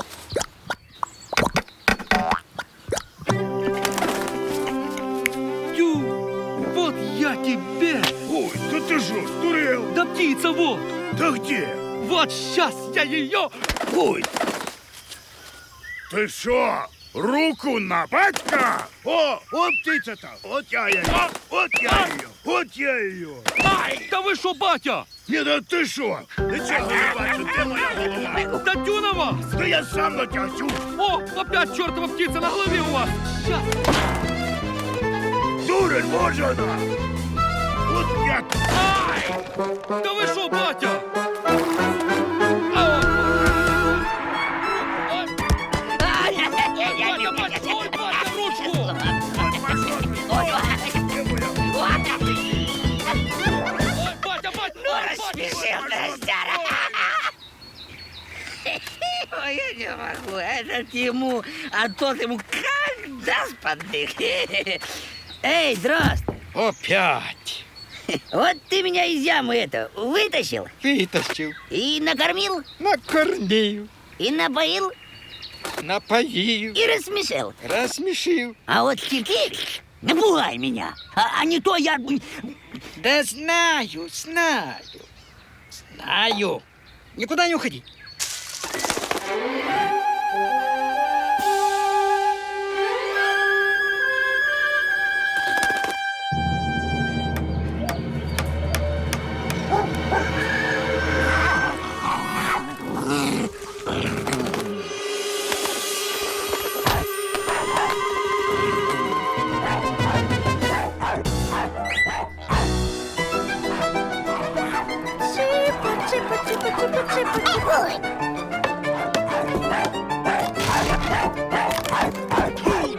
Speaker 3: Вот я тебе! Ой, да ты что, сдурел?
Speaker 20: Да птица вот!
Speaker 3: Да где?
Speaker 20: Вот сейчас я ее...
Speaker 3: Ой! Ты что, руку на батька? О, вот птица-то! Вот я ее! Вот я ее! Вот я ее!
Speaker 20: Ай, да вы шо, батя?
Speaker 3: Не, да ты что? Ты че, не бачу, ты моя голова!
Speaker 20: Да тю на вас!
Speaker 3: Да я сам на тебя тю!
Speaker 20: О, опять чертова птица на голове у вас! Сейчас!
Speaker 3: Дурень, вот же она! Вот я...
Speaker 20: Ай! Да вы шо, батя? Ой, батя, ручку!
Speaker 19: Рассмешил Дроздяра. Ой, я не могу, этот ему, а тот ему как даст поддых. Эй, Дрозд!
Speaker 18: Опять!
Speaker 19: Вот ты меня из ямы вытащил?
Speaker 18: Вытащил.
Speaker 19: И накормил?
Speaker 18: Накормил.
Speaker 19: И напоил?
Speaker 18: Напоил.
Speaker 19: И рассмешил?
Speaker 18: Рассмешил.
Speaker 19: А вот теперь напугай меня, а не то я...
Speaker 18: Да знаю. Никуда не уходи.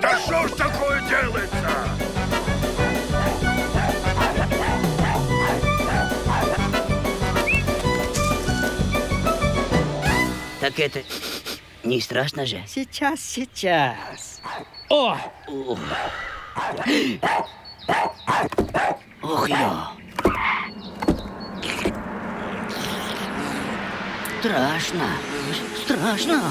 Speaker 3: Да что ж такое делается?
Speaker 17: Так это не страшно же?
Speaker 18: Сейчас. О!
Speaker 17: Ох, ё! Страшно. Ой, страшно.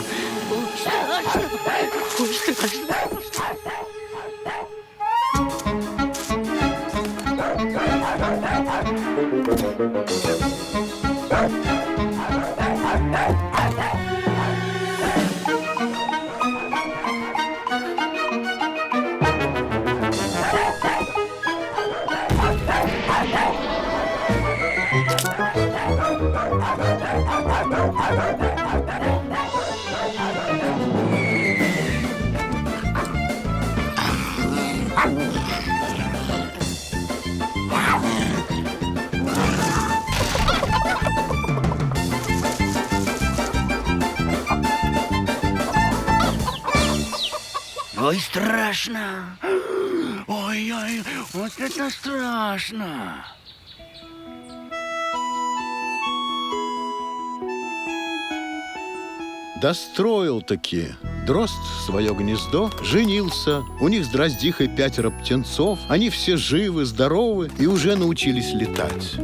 Speaker 17: Ой, страшно. Ой, вот это страшно.
Speaker 16: Достроил-таки дрозд свое гнездо, женился. У них с дроздихой 5 птенцов. Они все живы, здоровы и уже научились летать.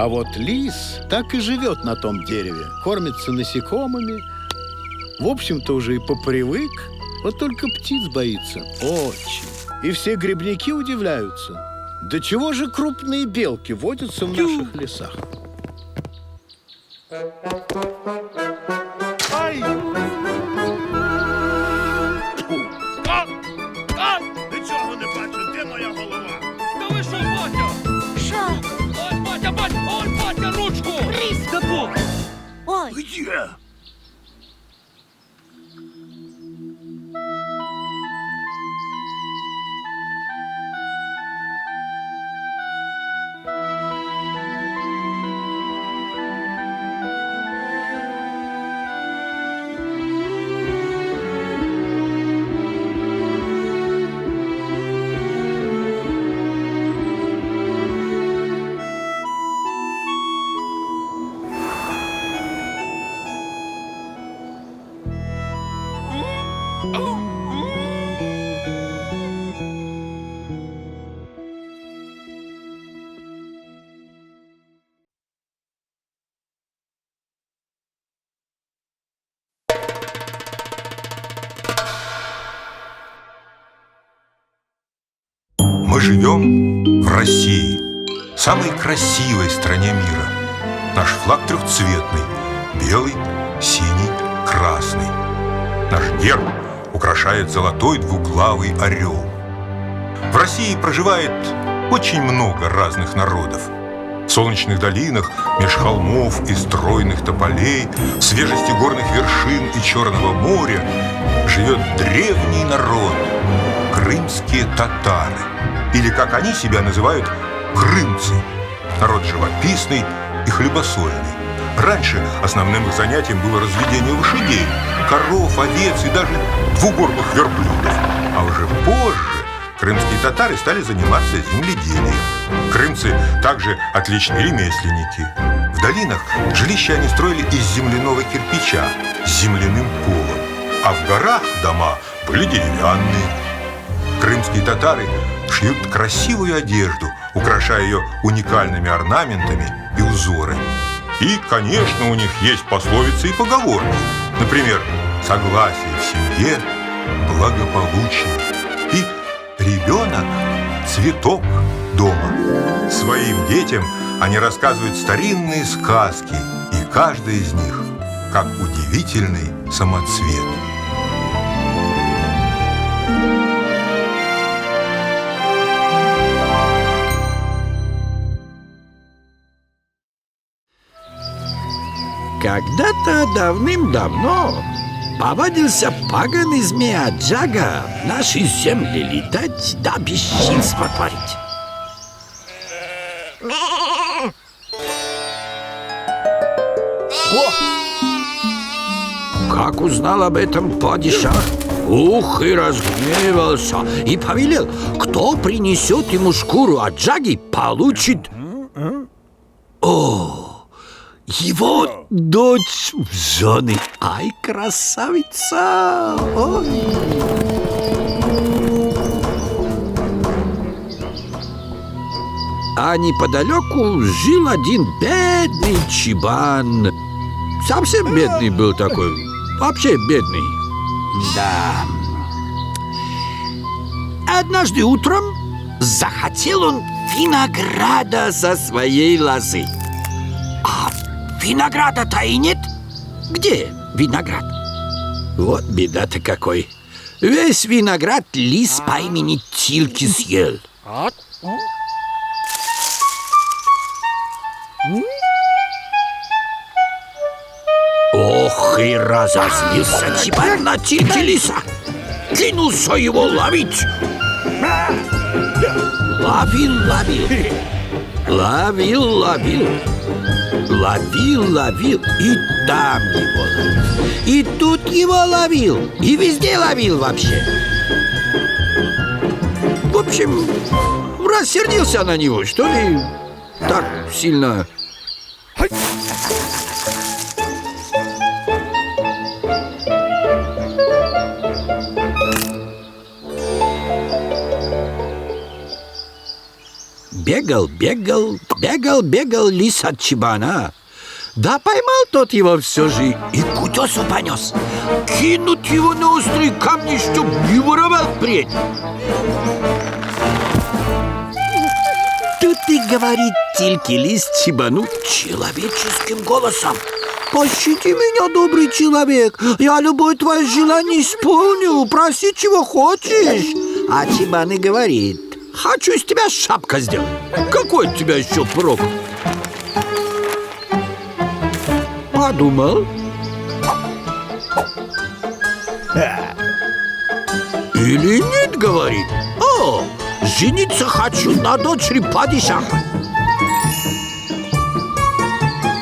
Speaker 16: А вот лис так и живет на том дереве. Кормится насекомыми. В общем-то, уже и попривык. Вот только птиц боится. Очень. И все грибники удивляются. Да чего же крупные белки водятся в наших лесах? Ай!
Speaker 20: Ти чого не бачиш? Де моя голова? Та ви що, батя?
Speaker 9: Що?
Speaker 20: Ой, батя, ручку!
Speaker 9: Різко був. Ой.
Speaker 20: Где?
Speaker 4: Мы живем в России, самой красивой стране мира. Наш флаг трехцветный – белый, синий, красный. Наш герб украшает золотой двуглавый орел. В России проживает очень много разных народов. В солнечных долинах, меж холмов и стройных тополей, в свежести горных вершин и Черного моря живет древний народ – крымские татары. Или, как они себя называют, крымцы. Народ живописный и хлебосольный. Раньше основным их занятием было разведение лошадей, коров, овец и даже двугорбых верблюдов. А уже позже крымские татары стали заниматься земледелием. Крымцы также отличные ремесленники. В долинах жилища они строили из земляного кирпича с земляным полом, а в горах дома были деревянные. Крымские татары шьют красивую одежду, украшая ее уникальными орнаментами и узорами. И, конечно, у них есть пословицы и поговорки. Например, согласие в семье – благополучие. И ребенок – цветок дома. Своим детям они рассказывают старинные сказки, и каждая из них как удивительный самоцвет.
Speaker 3: Когда-то давным-давно повадился поганый змея Джага в нашей земле летать да бесчинства творить. Как узнал об этом падишах, Ух, и разгневался, и повелел, кто принесет ему шкуру от Джаги, получит... О, его дочь в жены. Ай, красавица! Ой. А неподалеку жил один бедный чибан. Совсем бедный был такой, вообще бедный. Да. Однажды утром захотел он винограда со своей лозы. А винограда-то и нет. Где виноград? Вот беда-то какой. Весь виноград лис по имени Тилки съел. Ох, и разозлился чибан на Тилки лиса. Кинулся его ловить. Ловил. И там его ловил. И тут его ловил. И везде ловил вообще. В общем, рассердился на него, что ли, так сильно. Бегал лис от чибана. Да поймал тот его все же и к утесу понес. Кинуть его на острые камни, чтоб не воровал впредь. Тут и говорит Тильки лис чибану человеческим голосом: «Пощади меня, добрый человек, я любое твое желание исполню, проси, чего хочешь». А чибан и говорит: «Хочу из тебя шапка сделать. Какой от тебя еще прок?» Подумал. Или нет, говорит. О, жениться хочу на дочери падишаха.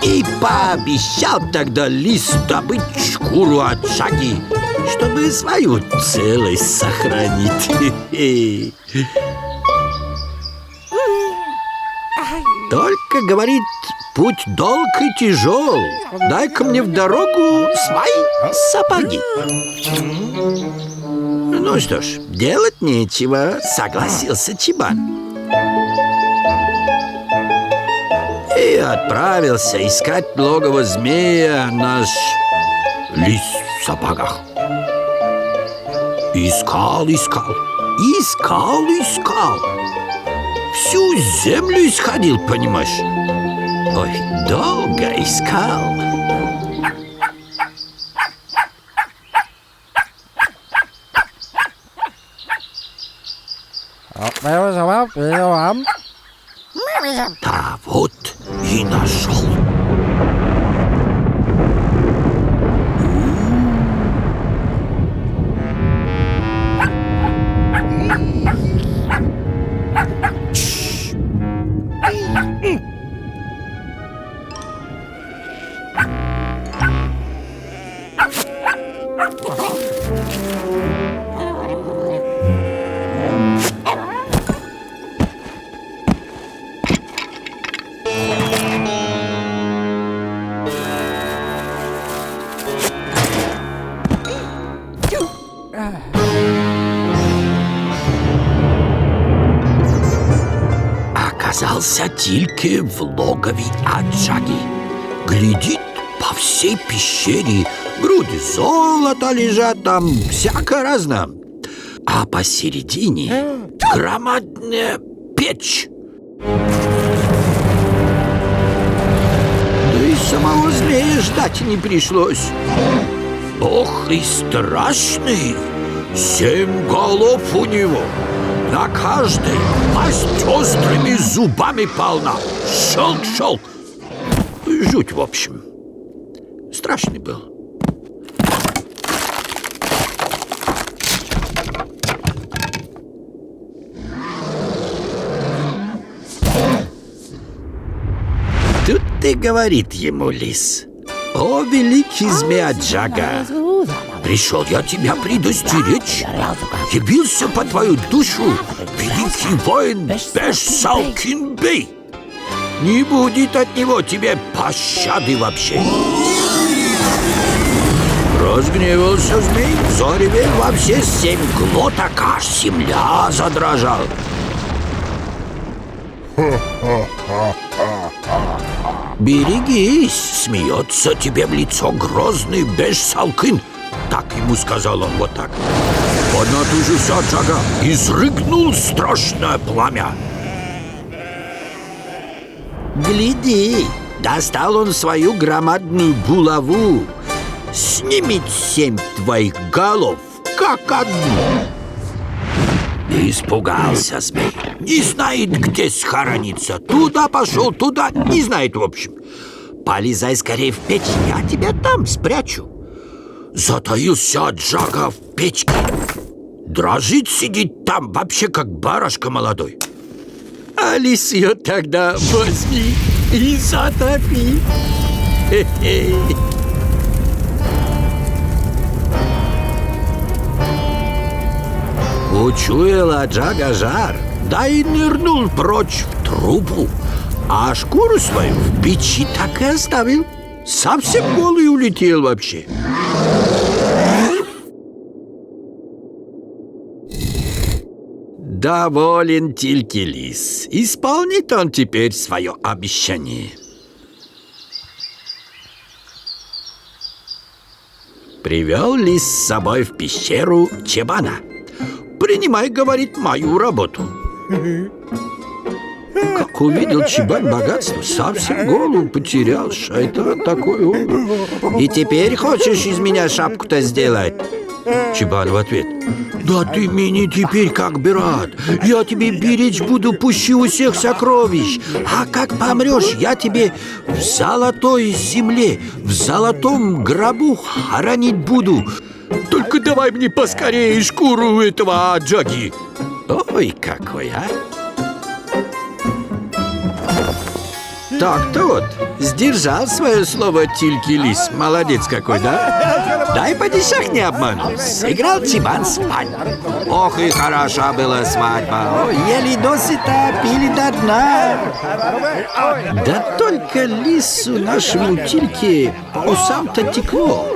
Speaker 3: И пообещал тогда лис добыть шкуру от Джаги, чтобы свою целость сохранить. Только, говорит, путь долг и тяжел. Дай-ка мне в дорогу свои сапоги. Ну что ж, делать нечего, согласился чибан. И отправился искать логово змея наш лис в сапогах. Искал. Всю землю исходил, понимаешь? Ой, долго искал. Да вот и нашел. Оказался Тильке в логове от Джаги. Глядит, по всей пещере груди золота лежат, там всякое разное. А посередине громадная печь. Да и самого змея ждать не пришлось. Ох, и страшный! 7 голов у него. На каждой пасть острыми зубами полна. Шелк. Жуть, в общем. Страшный был. Тут и говорит ему лис: «О, великий змея Джага, Пришел я тебя предостеречь. Явился по твою душу великий воин Беш-Салкин-бей. Не будет от него тебе пощады вообще. Разгневался змей, заревел во все 7 глоток, аж земля задрожала. «Берегись!» — смеется тебе в лицо грозный Беш-Салкин. Так ему сказал он вот так. Поднатужился Джага, изрыгнул страшное пламя. Гляди, достал он свою громадную булаву. Снимет 7 твоих голов, как одну. Испугался змей. Не знает, где схорониться. Туда пошел, туда, не знает в общем. Полезай скорее в печь, я тебя там спрячу. Затаился Джага в печке. Дрожит, сидит там, вообще как барашка молодой. А лис ее тогда возьми и затопи. Хе-хе. Учуяла Джага жар, да и нырнул прочь в трубу, а шкуру свою в печи так и оставил. Совсем голый улетел вообще. Доволен Тильки лис. Исполнит он теперь свое обещание. Привел лис с собой в пещеру Чебана. «Принимай, — говорит, — мою работу». Как увидел Чебан богатство, совсем голову потерял. Шайтан такой он. «И теперь хочешь из меня шапку-то сделать?» Чебан в ответ: «Да ты мне теперь как брат. Я тебе беречь буду пуще у всех сокровищ. А как помрешь, я тебе в золотой земле, в золотом гробу хоронить буду. Только давай мне поскорее шкуру этого Джаги». Ой, какой, а! Так-то вот, сдержал свое слово Тильки лис. Молодец какой, да? Дай падишах не обманул. Сыграл Чебан свадьбу. Ох, и хороша была свадьба. Ой, ели досыта, пили до дна. Да только лису нашему Тильке по усам-то текло,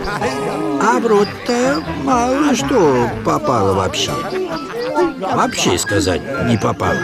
Speaker 3: а в рот-то мало что попало вообще. Вообще сказать не попало.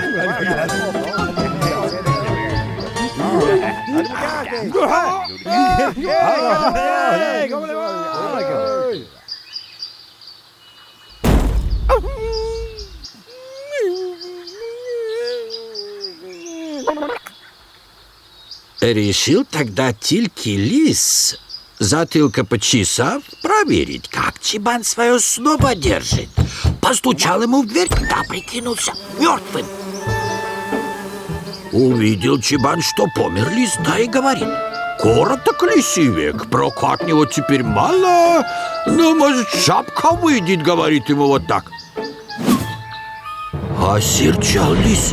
Speaker 3: Решил тогда Тильки лис, затылка почесав, проверить, как Чебан свое слово держит. Постучал ему в дверь, да прикинулся мертвым. Увидел Чебан, что помер лис, да и говорит: «Короток лисий век, проку от него теперь мало, но, может, шапка выйдет», — говорит ему вот так. Осерчал лис: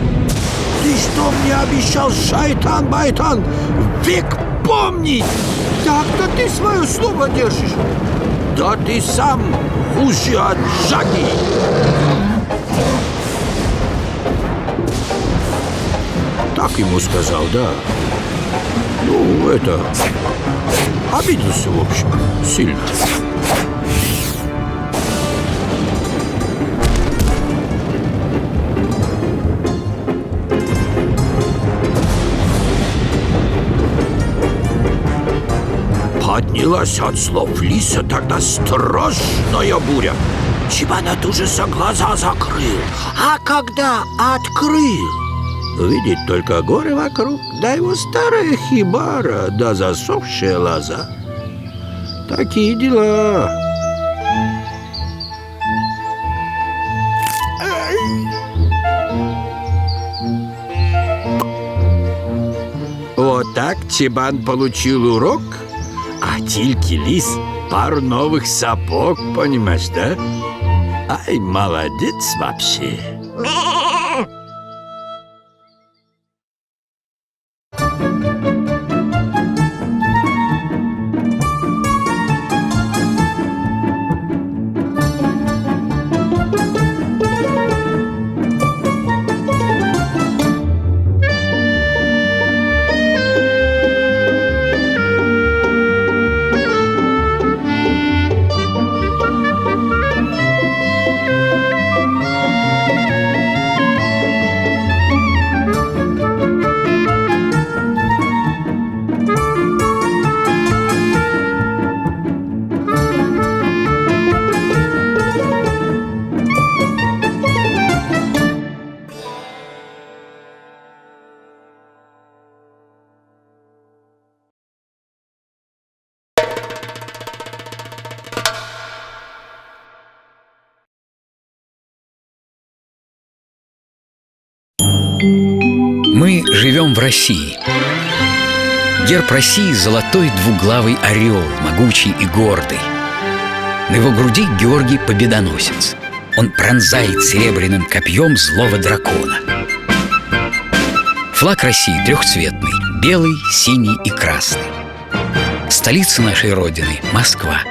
Speaker 3: «Ты что мне обещал, шайтан-байтан, век помнить? Так-то ты свое слово держишь. Да ты сам хуже от Джаги». Так ему сказал, да. Ну, это... обиделся, в общем, сильно. Поднялась от слов лиса тогда страшная буря. Чебан от ужаса глаза закрыл, а когда открыл, видит только горы вокруг, да его старая хибара, да засохшая лоза. Такие дела. Вот так Чебан получил урок, а Тильки лис пару новых сапог, понимаешь, да? Ай, молодец вообще.
Speaker 15: живем в России. Герб России – золотой двуглавый орел, могучий и гордый. На его груди Георгий Победоносец. Он пронзает серебряным копьем злого дракона. Флаг России трехцветный – белый, синий и красный. Столица нашей Родины – Москва.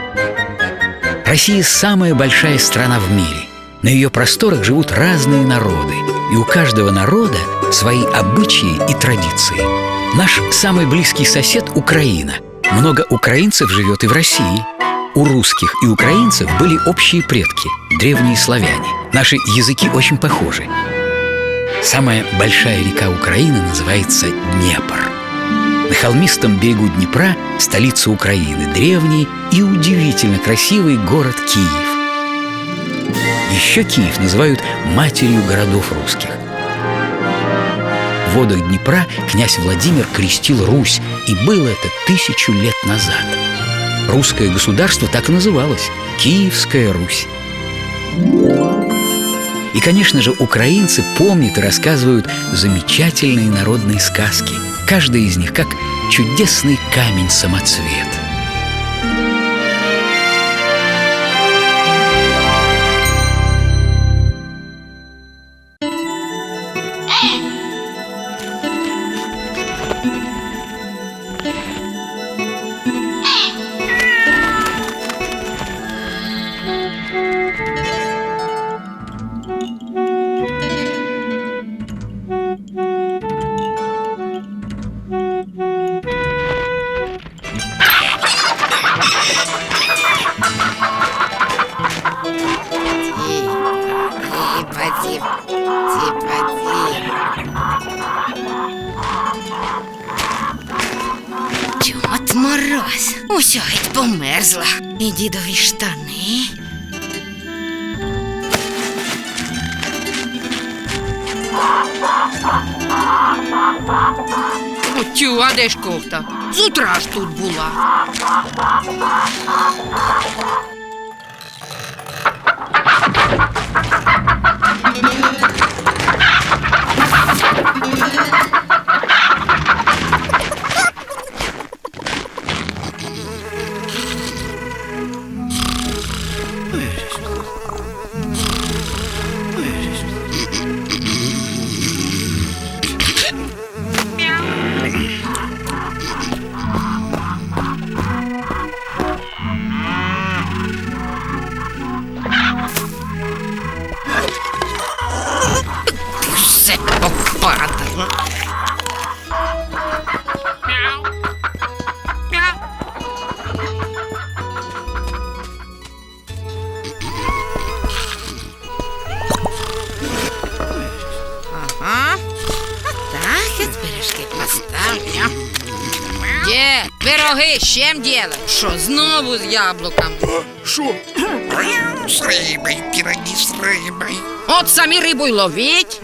Speaker 15: Россия – самая большая страна в мире. На ее просторах живут разные народы, и у каждого народа свои обычаи и традиции. Наш самый близкий сосед – Украина. Много украинцев живет и в России. У русских и украинцев были общие предки – древние славяне. Наши языки очень похожи. Самая большая река Украины называется Днепр. На холмистом берегу Днепра – столица Украины, древний и удивительно красивый город Киев. Еще Киев называют матерью городов русских. В водах Днепра князь Владимир крестил Русь, и было это 1000 лет назад. Русское государство так и называлось – Киевская Русь. И, конечно же, украинцы помнят и рассказывают замечательные народные сказки. Каждая из них как чудесный камень-самоцвет.
Speaker 7: От мороз. Усьо геть померзла. І дідові штани.
Speaker 21: Тю, а де ж кофта? З утра ж тут була. Все попадало. Ага. Так, я пирожки поставлю. Дед, пироги з чим делать? Що, знову з яблуками?
Speaker 8: Що? З рибою, пироги з рибою.
Speaker 21: От самі рибу й ловіть.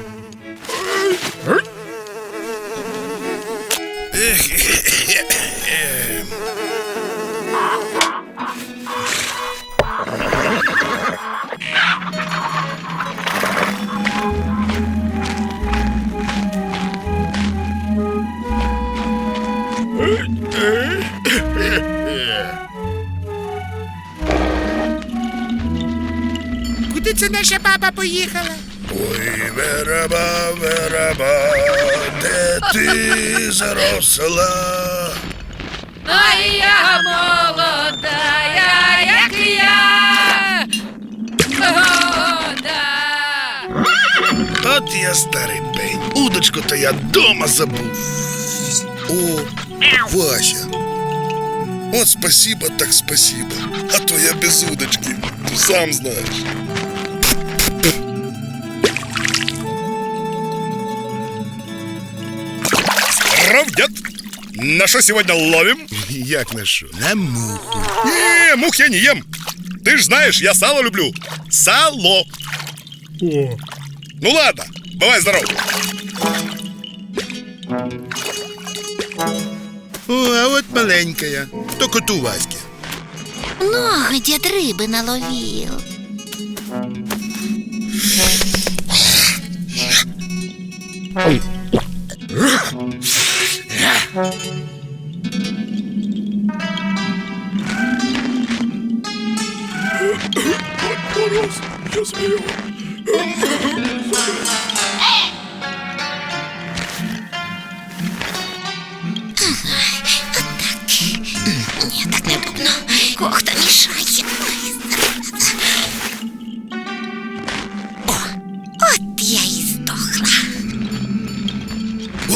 Speaker 8: Куди це наша баба поїхала?
Speaker 14: Ой, вераба, де ти заросла?
Speaker 21: А я молодая, як я.
Speaker 14: От я старий пень. Удочку-то я дома забув. О, Вася. От спасибо, так спасибо. А то я без удочки. Ты сам знаешь. Здоров, дед. На что сегодня ловим? Як на что? На муху. Не, мух я не ем. Ты ж знаешь, я сало люблю. Сало. О. Ну ладно, бывай здоров. О, а вот маленькая. Только ту Ваське.
Speaker 9: Много дед рыбы наловил.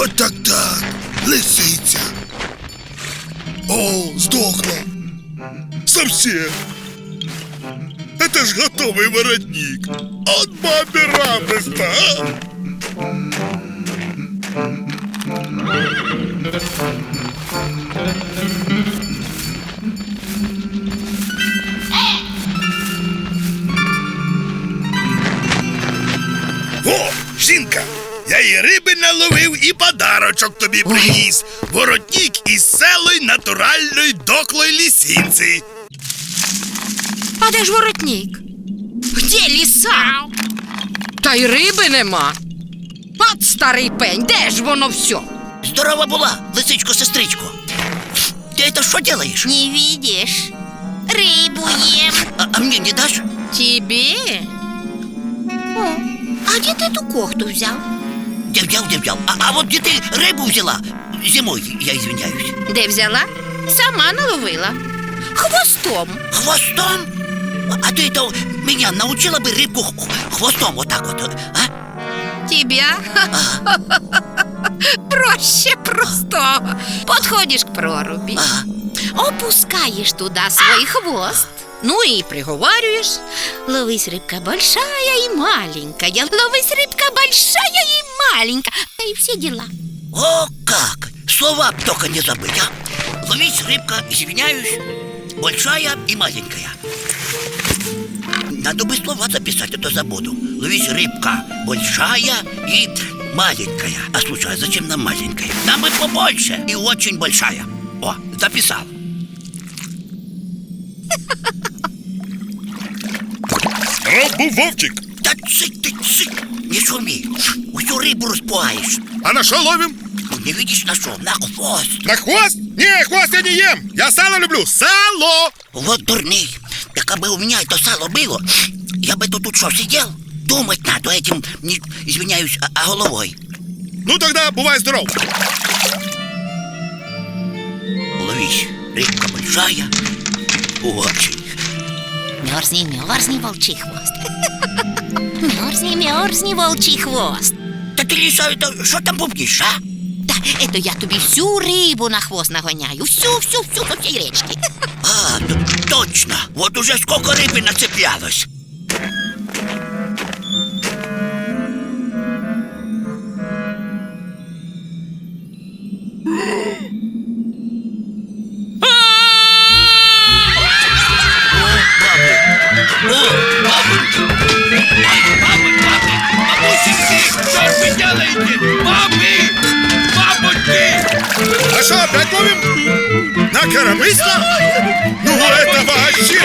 Speaker 3: Вот так-так, лисиця. О, сдохла. Совсем. Это ж готовый воротник. От бабе радость-то, а? О, жінка, я і риби наловив, і подарочок тобі приніс. Воротник із селої натуральної доклої лисиці.
Speaker 21: А де ж воротник? Де ліса? Та й риби нема. От старий пень, де ж воно все?
Speaker 19: Здорова була, лисичко-сестричко. Ты это что делаешь?
Speaker 21: Не видишь? Рыбу ем.
Speaker 19: А мне не дашь?
Speaker 21: Тебе? О, а где ты эту кохту взял?
Speaker 19: Где взял? А вот где ты рыбу взяла? Зимой, я извиняюсь.
Speaker 21: Де взяла? Сама наловила. Хвостом.
Speaker 19: Хвостом? А ты это меня научила бы рыбку хвостом вот так вот, а?
Speaker 21: Тебя? Проще простого. Подходишь к проруби, опускаешь туда свой хвост, ну и приговариваешь: ловись, рыбка большая и маленькая, ловись, рыбка большая и маленькая, и все дела.
Speaker 19: О, как! Слова только не забыть, а? Ловись, рыбка, извиняюсь, большая и маленькая. Надо бы слова записать, а то забуду. Ловись, рыбка большая и маленькая. А слушай, а зачем нам маленькая? Нам бы побольше и очень большая. О, записал.
Speaker 3: Рад був, Вовчик.
Speaker 19: Да цик, не шуми. Всю рыбу распугаешь.
Speaker 3: А на что ловим?
Speaker 19: Не видишь, на что? На хвост.
Speaker 3: На хвост? Не, хвост я не ем. Я сало люблю. Сало!
Speaker 19: Вот дурный. Так а бы у меня это сало было, я бы тут что, сидел? Думать надо этим, не, извиняюсь, а головой.
Speaker 3: Ну тогда бывай здоров.
Speaker 19: Ловись, рыбка большая, очень.
Speaker 21: Мерзни, волчий хвост. Мерзни, волчий хвост.
Speaker 19: Да ты, лиса, это что там бубнишь, а?
Speaker 21: Да, это я тебе всю рыбу на хвост нагоняю. Всю со всей речки.
Speaker 19: А, точно. Вот уже сколько рыбы нацеплялось.
Speaker 3: А что, опять ловим? На коромысло? Ну это вообще!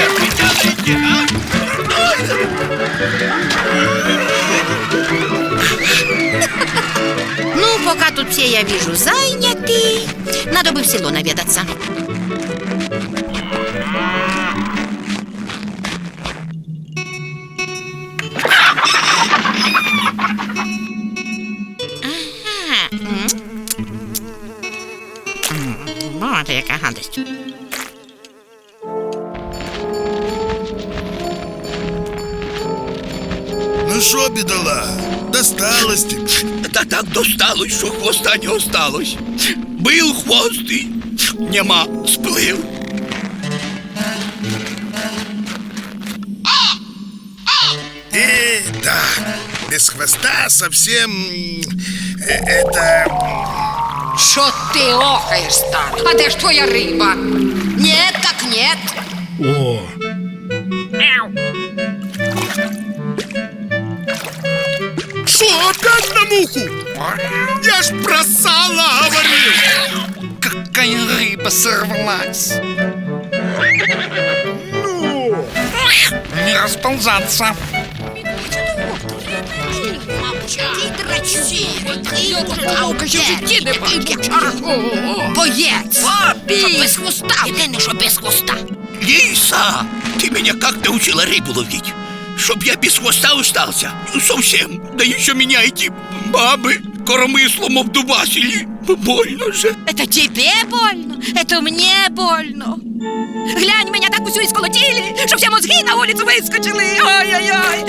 Speaker 21: Ну, пока тут все, я вижу, заняты, надо бы в село наведаться. Вот яка гадость.
Speaker 3: Ну что, бедола, досталось тебе?
Speaker 19: Да так досталось, що хвоста не осталось. Был хвост и нема, сплыл.
Speaker 3: Да, без хвоста совсем... это...
Speaker 21: Що ти охаєш, старий? А де ж твоя риба? Нет, так нет.
Speaker 3: О! Что, опять на муху? Я ж про сало говорил!
Speaker 14: Какая рыба сорвалась!
Speaker 3: Ну!
Speaker 14: Не расползаться!
Speaker 21: Боєць! Без хвоста! Єдине, що без хвоста.
Speaker 19: Лиса, ты меня как научила рыбу ловить? Чтоб я без хвоста остался? Совсем. Да еще меня эти бабы коромыслом обдубасили. Больно же.
Speaker 21: Это тебе больно? Это мне больно. Глянь, меня так усю исколотили, что все мозги на улицу выскочили. Ой-ой-ой.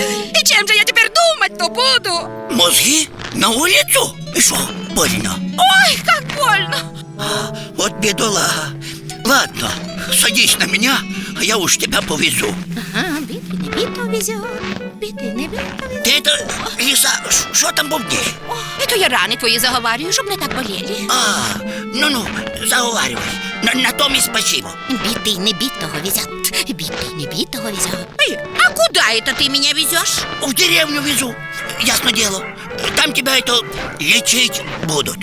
Speaker 21: И чем же я теперь думать-то буду.
Speaker 3: Мозги? На улицу? И что, больно?
Speaker 21: Ой, как больно.
Speaker 3: Вот бедолага. Ладно, садись на меня, а я уж тебя повезу.
Speaker 21: Ага, битый не бито везет, битый не бито везет.
Speaker 3: Ты это, Лиса, что там бубнишь?
Speaker 21: Это я раны твои заговариваю, чтобы не так болели.
Speaker 3: Ну-ну, заговаривай. На том и спасибо.
Speaker 21: Битый не битого везет, битый не битого везет. А куда это ты меня везешь?
Speaker 3: В деревню везу, ясно дело. Там тебя это лечить будут.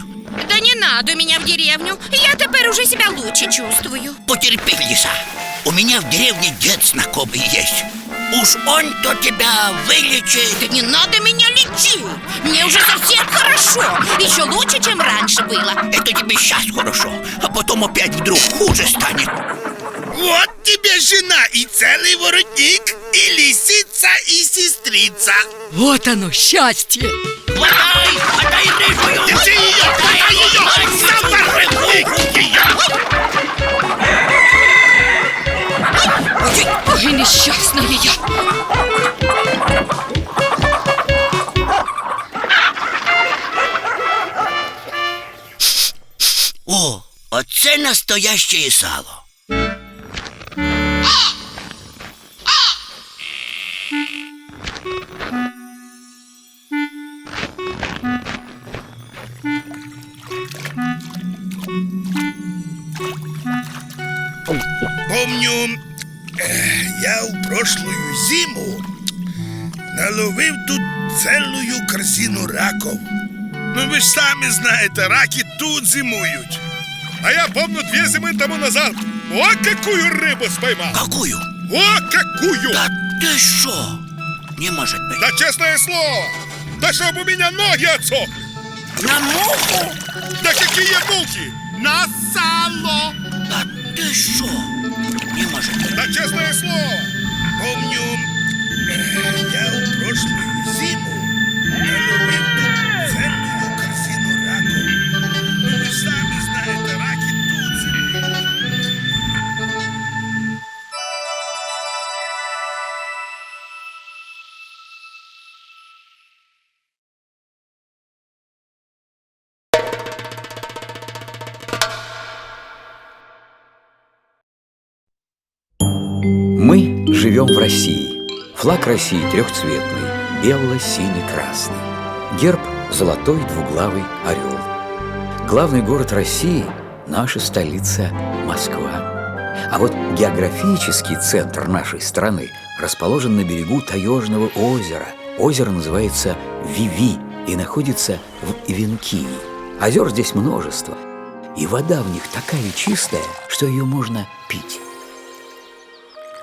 Speaker 21: Да не надо меня в деревню. Я теперь уже себя лучше чувствую.
Speaker 3: Потерпи, Лиса. У меня в деревне дед знакомый есть. Уж он-то тебя вылечит.
Speaker 21: Да не надо меня лечить. Мне уже совсем хорошо. Еще лучше, чем раньше было.
Speaker 3: Это тебе сейчас хорошо, а потом опять вдруг хуже станет.
Speaker 20: Вот тебе жена и целый воротник, и лисица, и сестрица.
Speaker 18: Вот оно, счастье.
Speaker 3: Хватай рыжую!
Speaker 20: Держи ее! Хватай ее! Запорви ее!
Speaker 18: Ой, несчастная я.
Speaker 3: О, оце настоящее сало.
Speaker 20: Помню, я в прошлую зиму наловив тут целую корзину раков. Ну ви ж самі знаєте, раки тут зимують. А я помню 2 зимы тому назад. О, какую рыбу споймал!
Speaker 3: Какую?
Speaker 20: О, какую!
Speaker 3: Да ты что? Не может быть.
Speaker 20: Да честное слово! Да чтоб у меня ноги отсохли!
Speaker 3: На муху?
Speaker 20: Да какие мухи? На сало!
Speaker 3: Да ты что? Не может быть.
Speaker 20: Да честное слово! Помню, я в прошлую зиму наловив тут целую корзину раков. Ну вы ж сами знаете, раки тут зимуют.
Speaker 15: Мы живем в России. Флаг России трехцветный, бело-синий-красный. Герб – золотой двуглавый орел. Главный город России – наша столица Москва. А вот географический центр нашей страны расположен на берегу Таежного озера. Озеро называется Виви и находится в Эвенкии. Озер здесь множество, и вода в них такая чистая, что ее можно пить.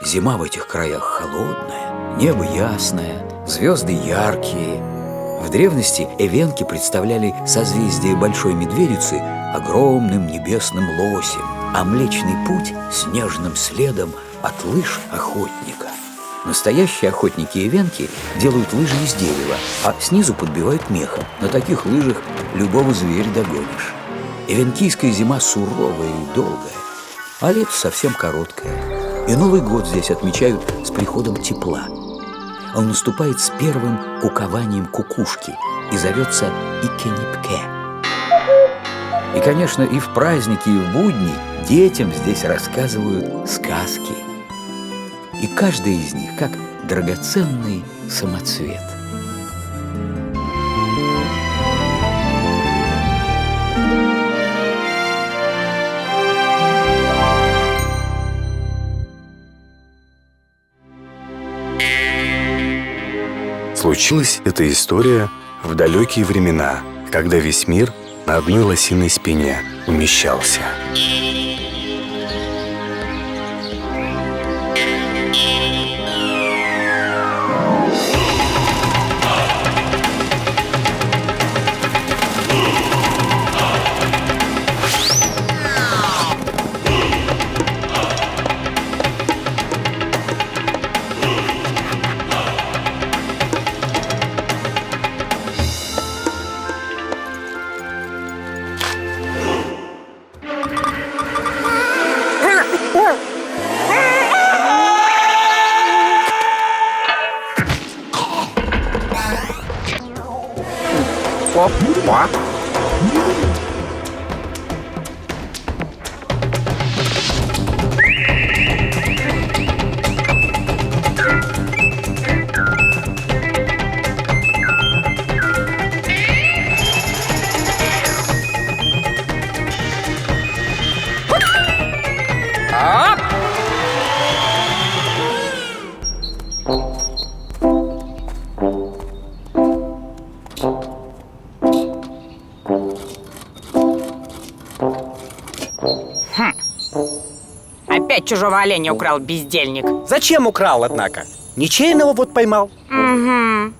Speaker 15: Зима в этих краях холодная, небо ясное, звезды яркие. В древности эвенки представляли созвездие Большой Медведицы огромным небесным лосем, а Млечный Путь – снежным следом от лыж охотника. Настоящие охотники-эвенки делают лыжи из дерева, а снизу подбивают мехом. На таких лыжах любого зверя догонишь. Эвенкийская зима суровая и долгая, а лето совсем короткое. И Новый год здесь отмечают с приходом тепла. Он наступает с первым кукованием кукушки и зовется Икенепке. И, конечно, и в праздники, и в будни детям здесь рассказывают сказки. И каждый из них как драгоценный самоцвет.
Speaker 2: Случилась эта история в далекие времена, когда весь мир на одной лосиной спине умещался.
Speaker 12: О!
Speaker 18: Опять чужого оленя украл, бездельник.
Speaker 10: Зачем украл, однако? Ничейного вот поймал.
Speaker 18: Угу.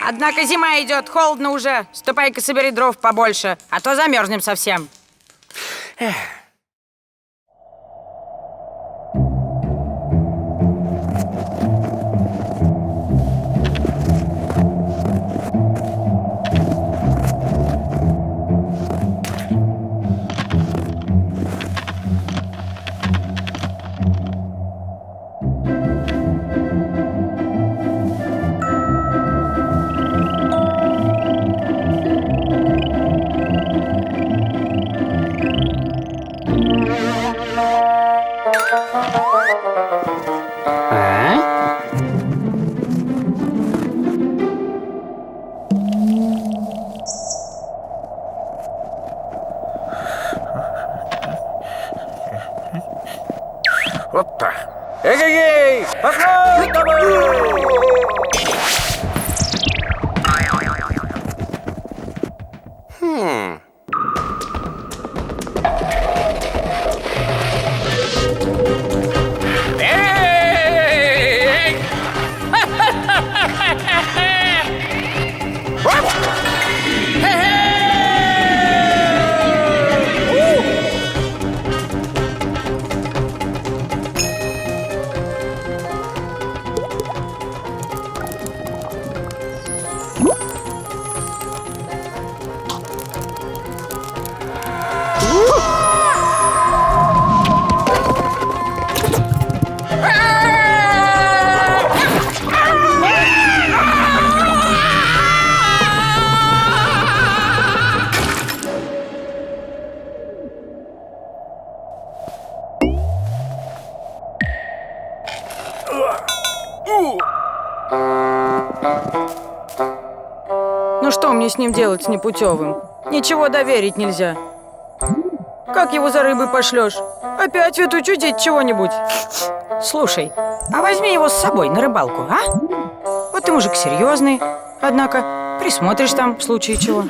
Speaker 18: Однако зима идет, холодно уже. Ступай-ка собери дров побольше, а то замерзнем совсем.
Speaker 10: Опа! Эй-эй-эй! Пошел домой!
Speaker 18: Ну что мне с ним делать, с непутевым? Ничего доверить нельзя. Как его за рыбой пошлешь? Опять ведь учудить чего-нибудь. Слушай, а возьми его с собой на рыбалку, а? Вот ты мужик серьезный, однако присмотришь там в случае чего.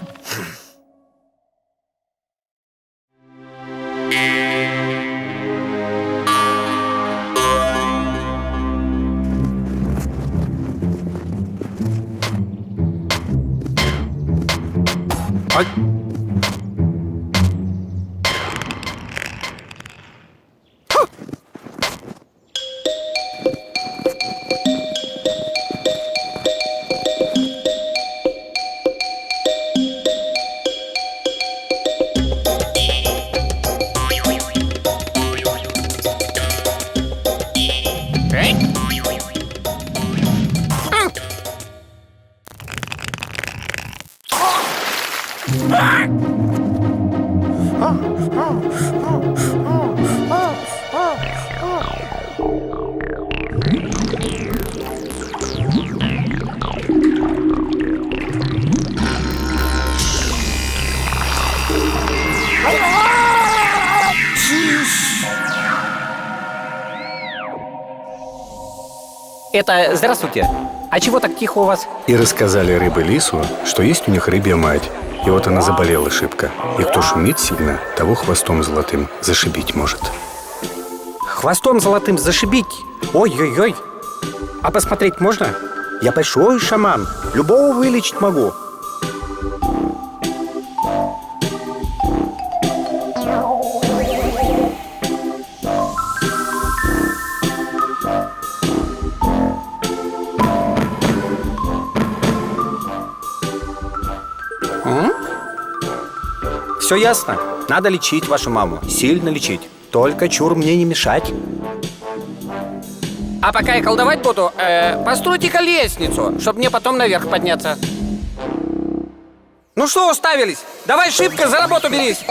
Speaker 10: Это здравствуйте. А чего так тихо у вас?
Speaker 2: И рассказали рыбы лису, что есть у них рыбья мать. И вот она заболела шибко. И кто шумит сильно, того хвостом золотым зашибить может.
Speaker 10: Хвостом золотым зашибить? Ой-ой-ой. А посмотреть можно? Я большой шаман. Любого вылечить могу. Все ясно. Надо лечить вашу маму. Сильно лечить. Только чур мне не мешать. А пока я колдовать буду, постройте-ка лестницу, чтобы мне потом наверх подняться. Ну что уставились? Давай шибко за работу берись.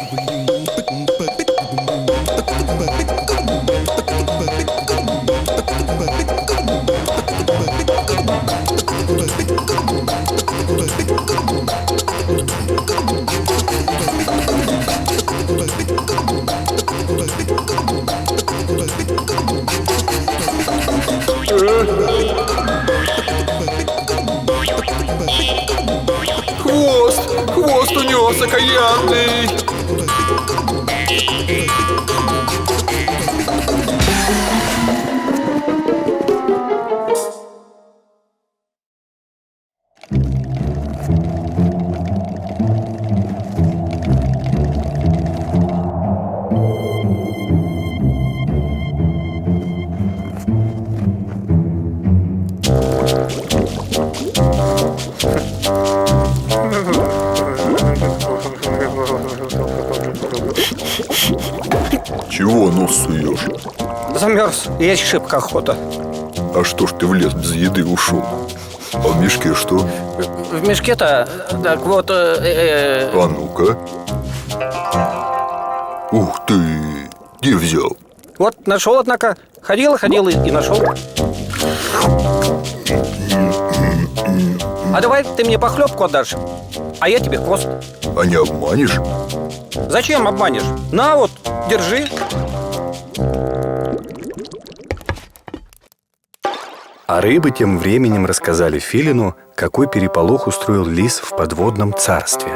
Speaker 1: Хвост у него окаянный. Чего нос суешь?
Speaker 10: Замерз, есть шибко охота.
Speaker 1: А что ж ты в лес без еды ушел? А в мешке что?
Speaker 10: В мешке-то, так вот...
Speaker 1: А ну-ка. Ух ты! Где взял?
Speaker 10: Вот нашел, однако. Ходил и нашел. А давай ты мне похлебку отдашь, а я тебе хвост.
Speaker 1: А не обманешь?
Speaker 10: Зачем обманешь? На вот, держи.
Speaker 2: А рыбы тем временем рассказали Филину, какой переполох устроил лис в подводном царстве.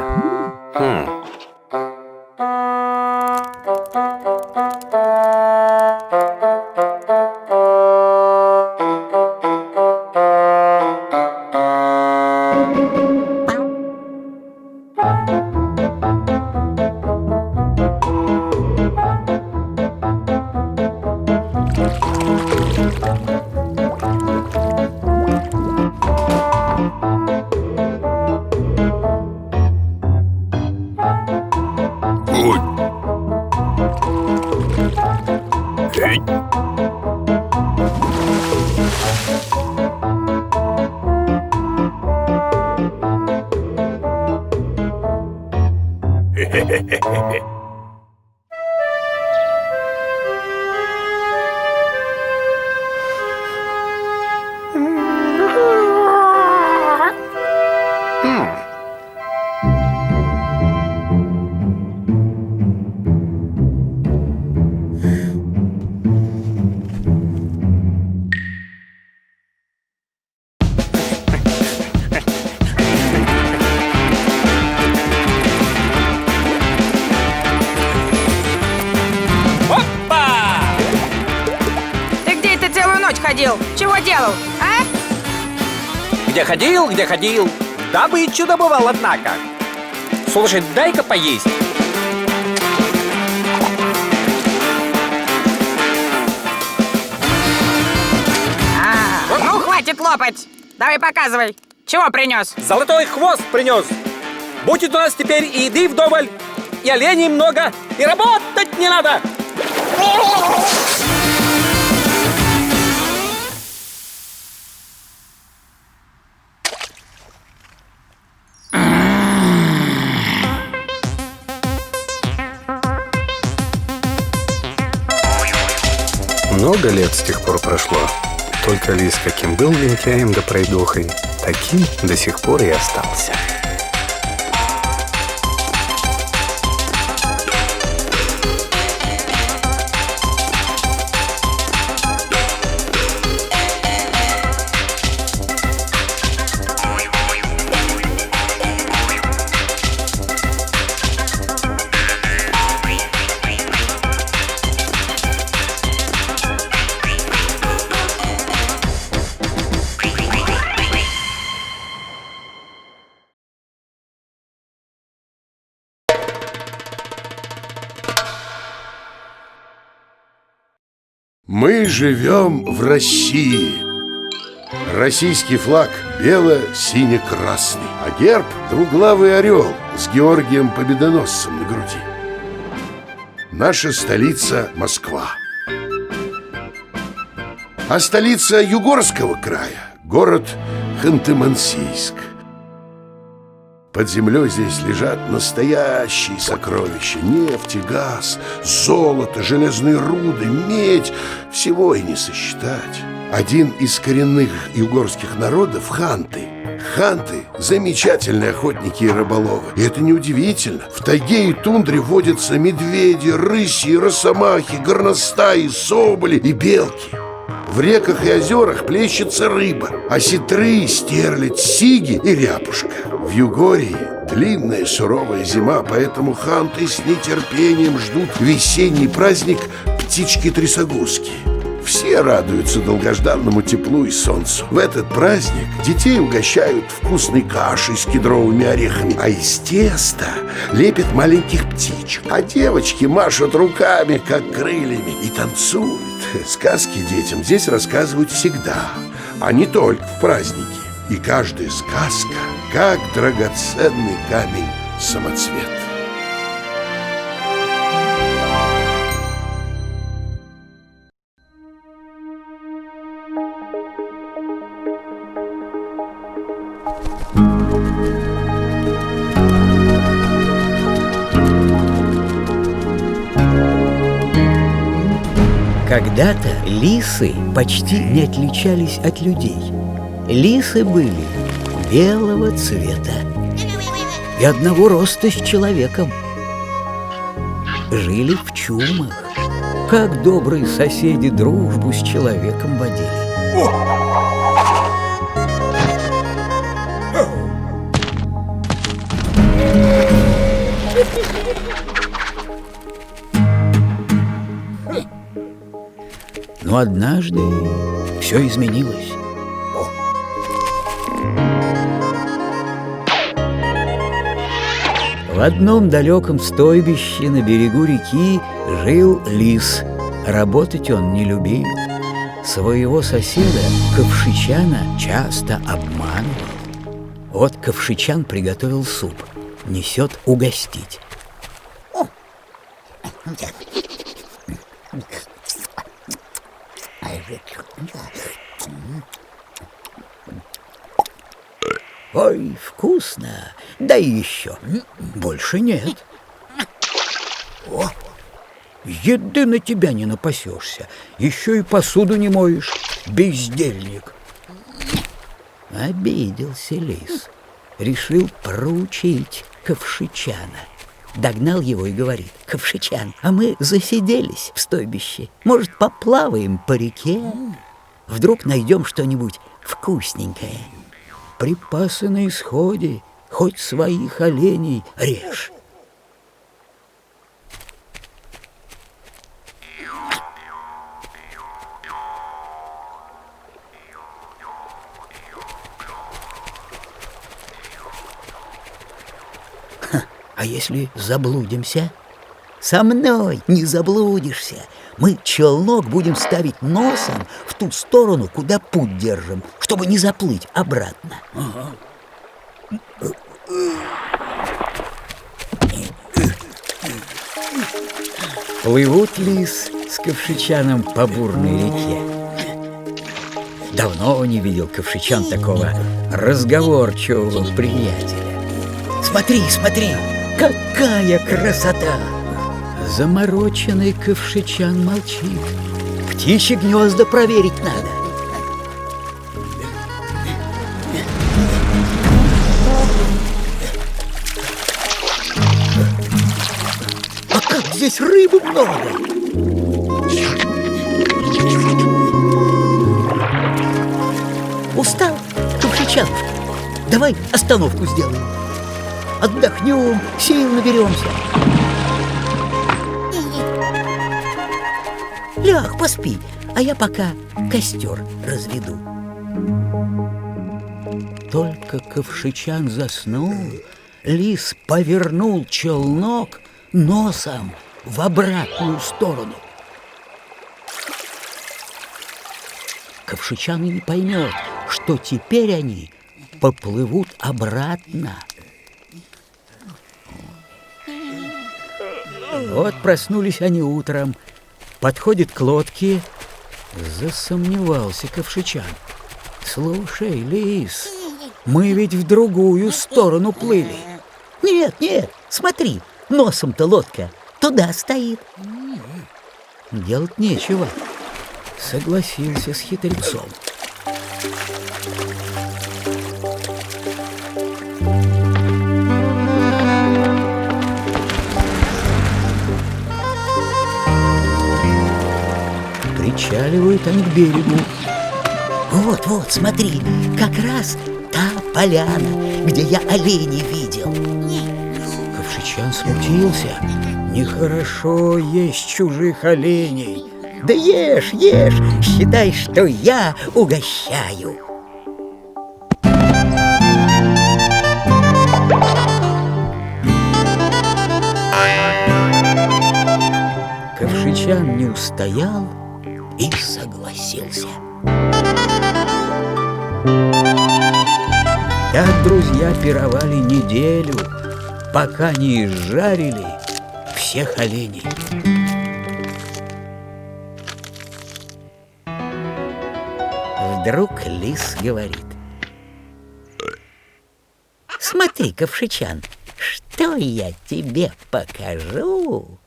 Speaker 18: Чего делал, а?
Speaker 10: Где ходил? Добычу добывал, однако. Слушай, дай-ка поесть.
Speaker 18: Ну, хватит лопать. Давай показывай. Чего принес?
Speaker 10: Золотой хвост принес. Будет у нас теперь и еды вдоволь, и оленей много, и работать не надо.
Speaker 2: Много лет с тех пор прошло. Только лис, каким был лентяем да пройдохой, таким до сих пор и остался.
Speaker 6: Мы живем в России. Российский флаг бело-сине-красный, а герб — двуглавый орел с Георгием Победоносцем на груди. Наша столица — Москва. А столица Югорского края — город Ханты-Мансийск. Под землей здесь лежат настоящие сокровища: нефть и газ, золото, железные руды, медь. Всего и не сосчитать. Один из коренных югорских народов — ханты. Ханты — замечательные охотники и рыболовы. И это неудивительно. В тайге и тундре водятся медведи, рыси, росомахи, горностаи, соболи и белки. В реках и озерах плещется рыба, осетры, стерлядь, сиги и ряпушка. В Югории длинная суровая зима, поэтому ханты с нетерпением ждут весенний праздник птички-трясогузки. Все радуются долгожданному теплу и солнцу. В этот праздник детей угощают вкусной кашей с кедровыми орехами, а из теста лепят маленьких птичек. А девочки машут руками, как крыльями, и танцуют. Сказки детям здесь рассказывают всегда, а не только в праздники. И каждая сказка как драгоценный камень-самоцвет.
Speaker 22: Когда-то лисы почти не отличались от людей. Лисы были белого цвета и одного роста с человеком. Жили в чумах. Как добрые соседи дружбу с человеком водили. Но однажды все изменилось. В одном далеком стойбище на берегу реки жил лис. Работать он не любил. Своего соседа, Ковшичана, часто обманывал. Вот Ковшичан приготовил суп, несет угостить. Ой, вкусно! Дай еще. Больше нет. О, еды на тебя не напасешься. Еще и посуду не моешь. Бездельник. Обиделся лис. Решил проучить Ковшичана. Догнал его и говорит: Ковшичан, а мы засиделись в стойбище. Может, поплаваем по реке? Вдруг найдем что-нибудь вкусненькое. Припасы на исходе, хоть своих оленей режь. А если заблудимся? Со мной не заблудишься. Мы челнок будем ставить носом в ту сторону, куда путь держим, чтобы не заплыть обратно. Плывут лис с Ковшичаном по бурной реке. Давно не видел Ковшичан такого разговорчивого приятеля. Смотри, смотри, какая красота! Замороченный Ковшичан молчит. Птичьи гнезда проверить надо. А как здесь рыбы много! Устал, Ковшичан? Давай остановку сделаем. Отдохнем, сил наберемся. Ляг, поспи, а я пока костер разведу. Только Ковшичан заснул, лис повернул челнок носом в обратную сторону. Ковшичан и не поймет, что теперь они поплывут обратно. Вот проснулись они утром, подходит к лодке, засомневался Ковшичан. Слушай, лис, мы ведь в другую сторону плыли. Нет, нет, смотри, носом-то лодка туда стоит. Делать нечего. Согласился с хитрецом. Причаливают они к берегу. Вот, смотри, как раз та поляна, где я оленей видел. Ковшичан смутился. Нехорошо есть чужих оленей. Да ешь, считай, что я угощаю. Ковшичан не устоял и согласился. Так друзья пировали неделю, пока не изжарили всех оленей. Вдруг лис говорит: смотри, Ковшичан, что я тебе покажу.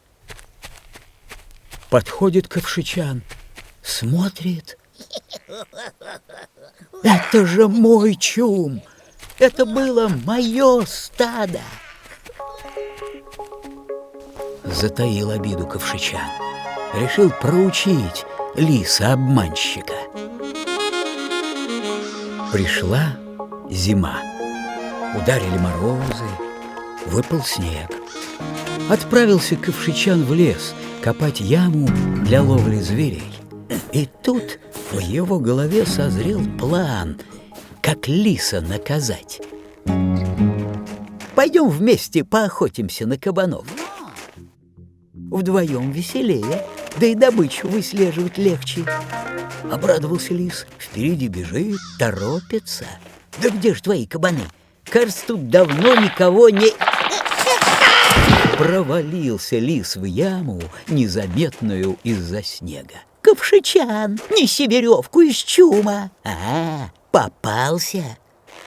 Speaker 22: Подходит Ковшичан, смотрит. Это же мой чум! Это было мое стадо! Затаил обиду Ковшичан. Решил проучить лиса-обманщика. Пришла зима. Ударили морозы, выпал снег. Отправился Ковшичан в лес копать яму для ловли зверей. И тут в его голове созрел план, как лиса наказать. Пойдем вместе поохотимся на кабанов. Вдвоем веселее, да и добычу выслеживать легче. Обрадовался лис. Впереди бежит, торопится. Да где ж твои кабаны? Кажется, тут давно никого не... Провалился лис в яму, незаметную из-за снега. Ковшичан, неси веревку из чума. Попался.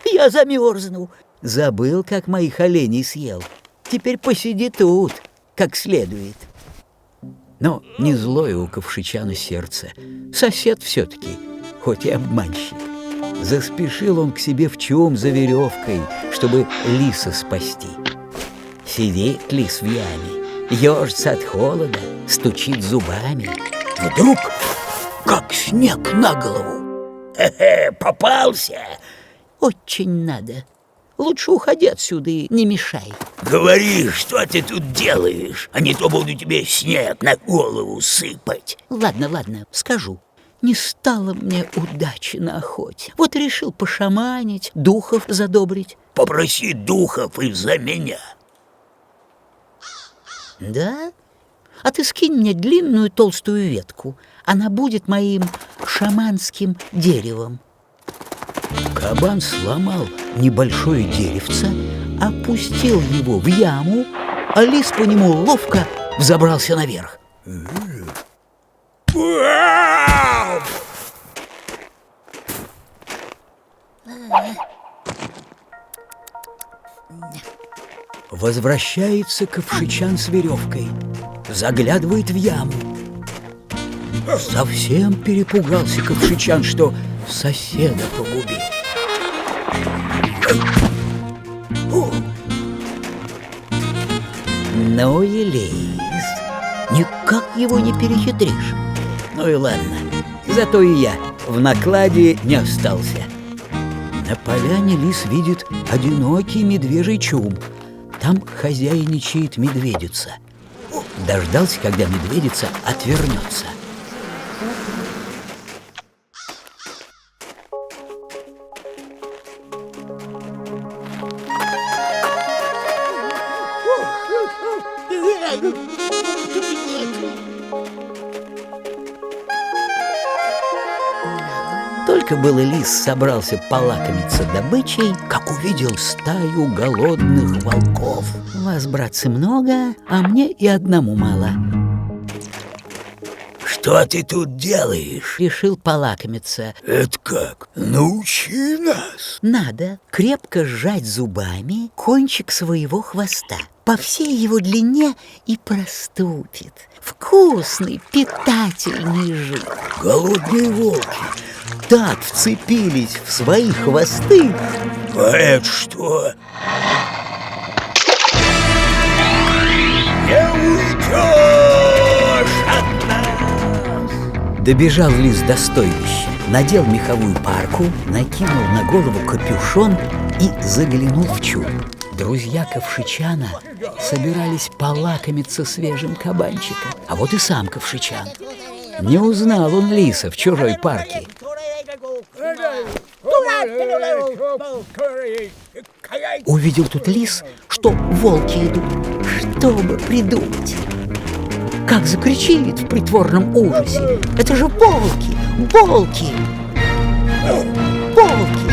Speaker 22: Я замерзну. Забыл, как моих оленей съел. Теперь посиди тут, как следует. Но не злое у Ковшичана сердце. Сосед все-таки, хоть и обманщик. Заспешил он к себе в чум за веревкой, чтобы лиса спасти. Сидит лис в яме, ежится от холода, стучит зубами. Вдруг, как снег на голову. Попался! Очень надо. Лучше уходи отсюда и не мешай.
Speaker 5: Говори, что ты тут делаешь, а не то буду тебе снег на голову сыпать.
Speaker 22: Ладно, скажу. Не стало мне удачи на охоте. Вот решил пошаманить, духов задобрить.
Speaker 5: Попроси духов из-за меня.
Speaker 22: Да? А ты скинь мне длинную толстую ветку. Она будет моим шаманским деревом. Кабан сломал небольшое деревце, опустил его в яму, а лис по нему ловко взобрался наверх. Возвращается Ковшичан с веревкой, заглядывает в яму. Совсем перепугался Ковшичан, что соседа погубил. Ну и лис, никак его не перехитришь. Ну и ладно, зато и я в накладе не остался. На поляне лис видит одинокий медвежий чум. Там хозяйничает медведица. Дождался, когда медведица отвернется. Только было лис собрался полакомиться добычей, как увидел стаю голодных волков. Вас, братцы, много, а мне и одному мало.
Speaker 5: Что ты тут делаешь?
Speaker 22: Решил полакомиться.
Speaker 5: Это как? Научи нас.
Speaker 22: Надо крепко сжать зубами кончик своего хвоста. По всей его длине и проступит вкусный питательный жир.
Speaker 5: Голодные волки
Speaker 22: так вцепились в свои хвосты.
Speaker 5: А это что? Не уйдешь от нас!
Speaker 22: Добежал лис до стойбища, надел меховую парку, накинул на голову капюшон и заглянул в чуб. Друзья Ковшичана собирались полакомиться свежим кабанчиком. А вот и сам Ковшичан. Не узнал он лиса в чужой парке. Увидел тут лис, что волки идут. Что бы придумать? Как закричит в притворном ужасе. Это же волки! Волки! Волки!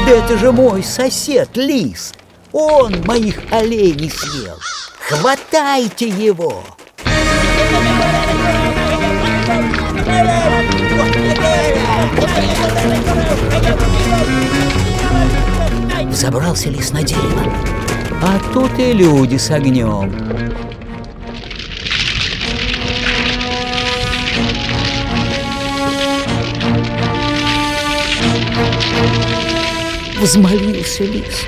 Speaker 22: Да это же мой сосед лис! Он моих оленей съел! Хватайте его! Взобрался лис на дерево, а тут и люди с огнем. Взмолился лис.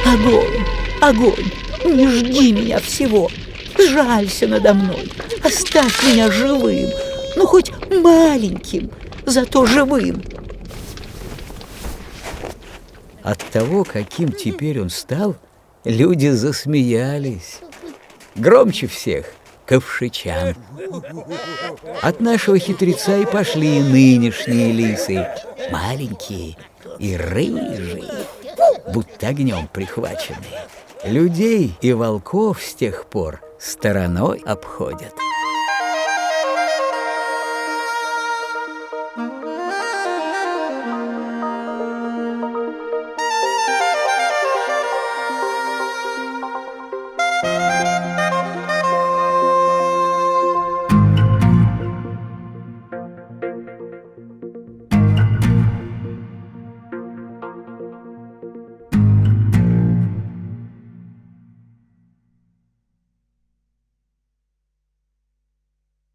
Speaker 22: Огонь, огонь, не жги меня всего. Жалься надо мной, оставь меня живым. Ну, хоть маленьким, зато живым. От того, каким теперь он стал, люди засмеялись. Громче всех Ковшичан. От нашего хитреца и пошли нынешние лисы. Маленькие и рыжие, будто огнем прихваченные. Людей и волков с тех пор стороной обходят.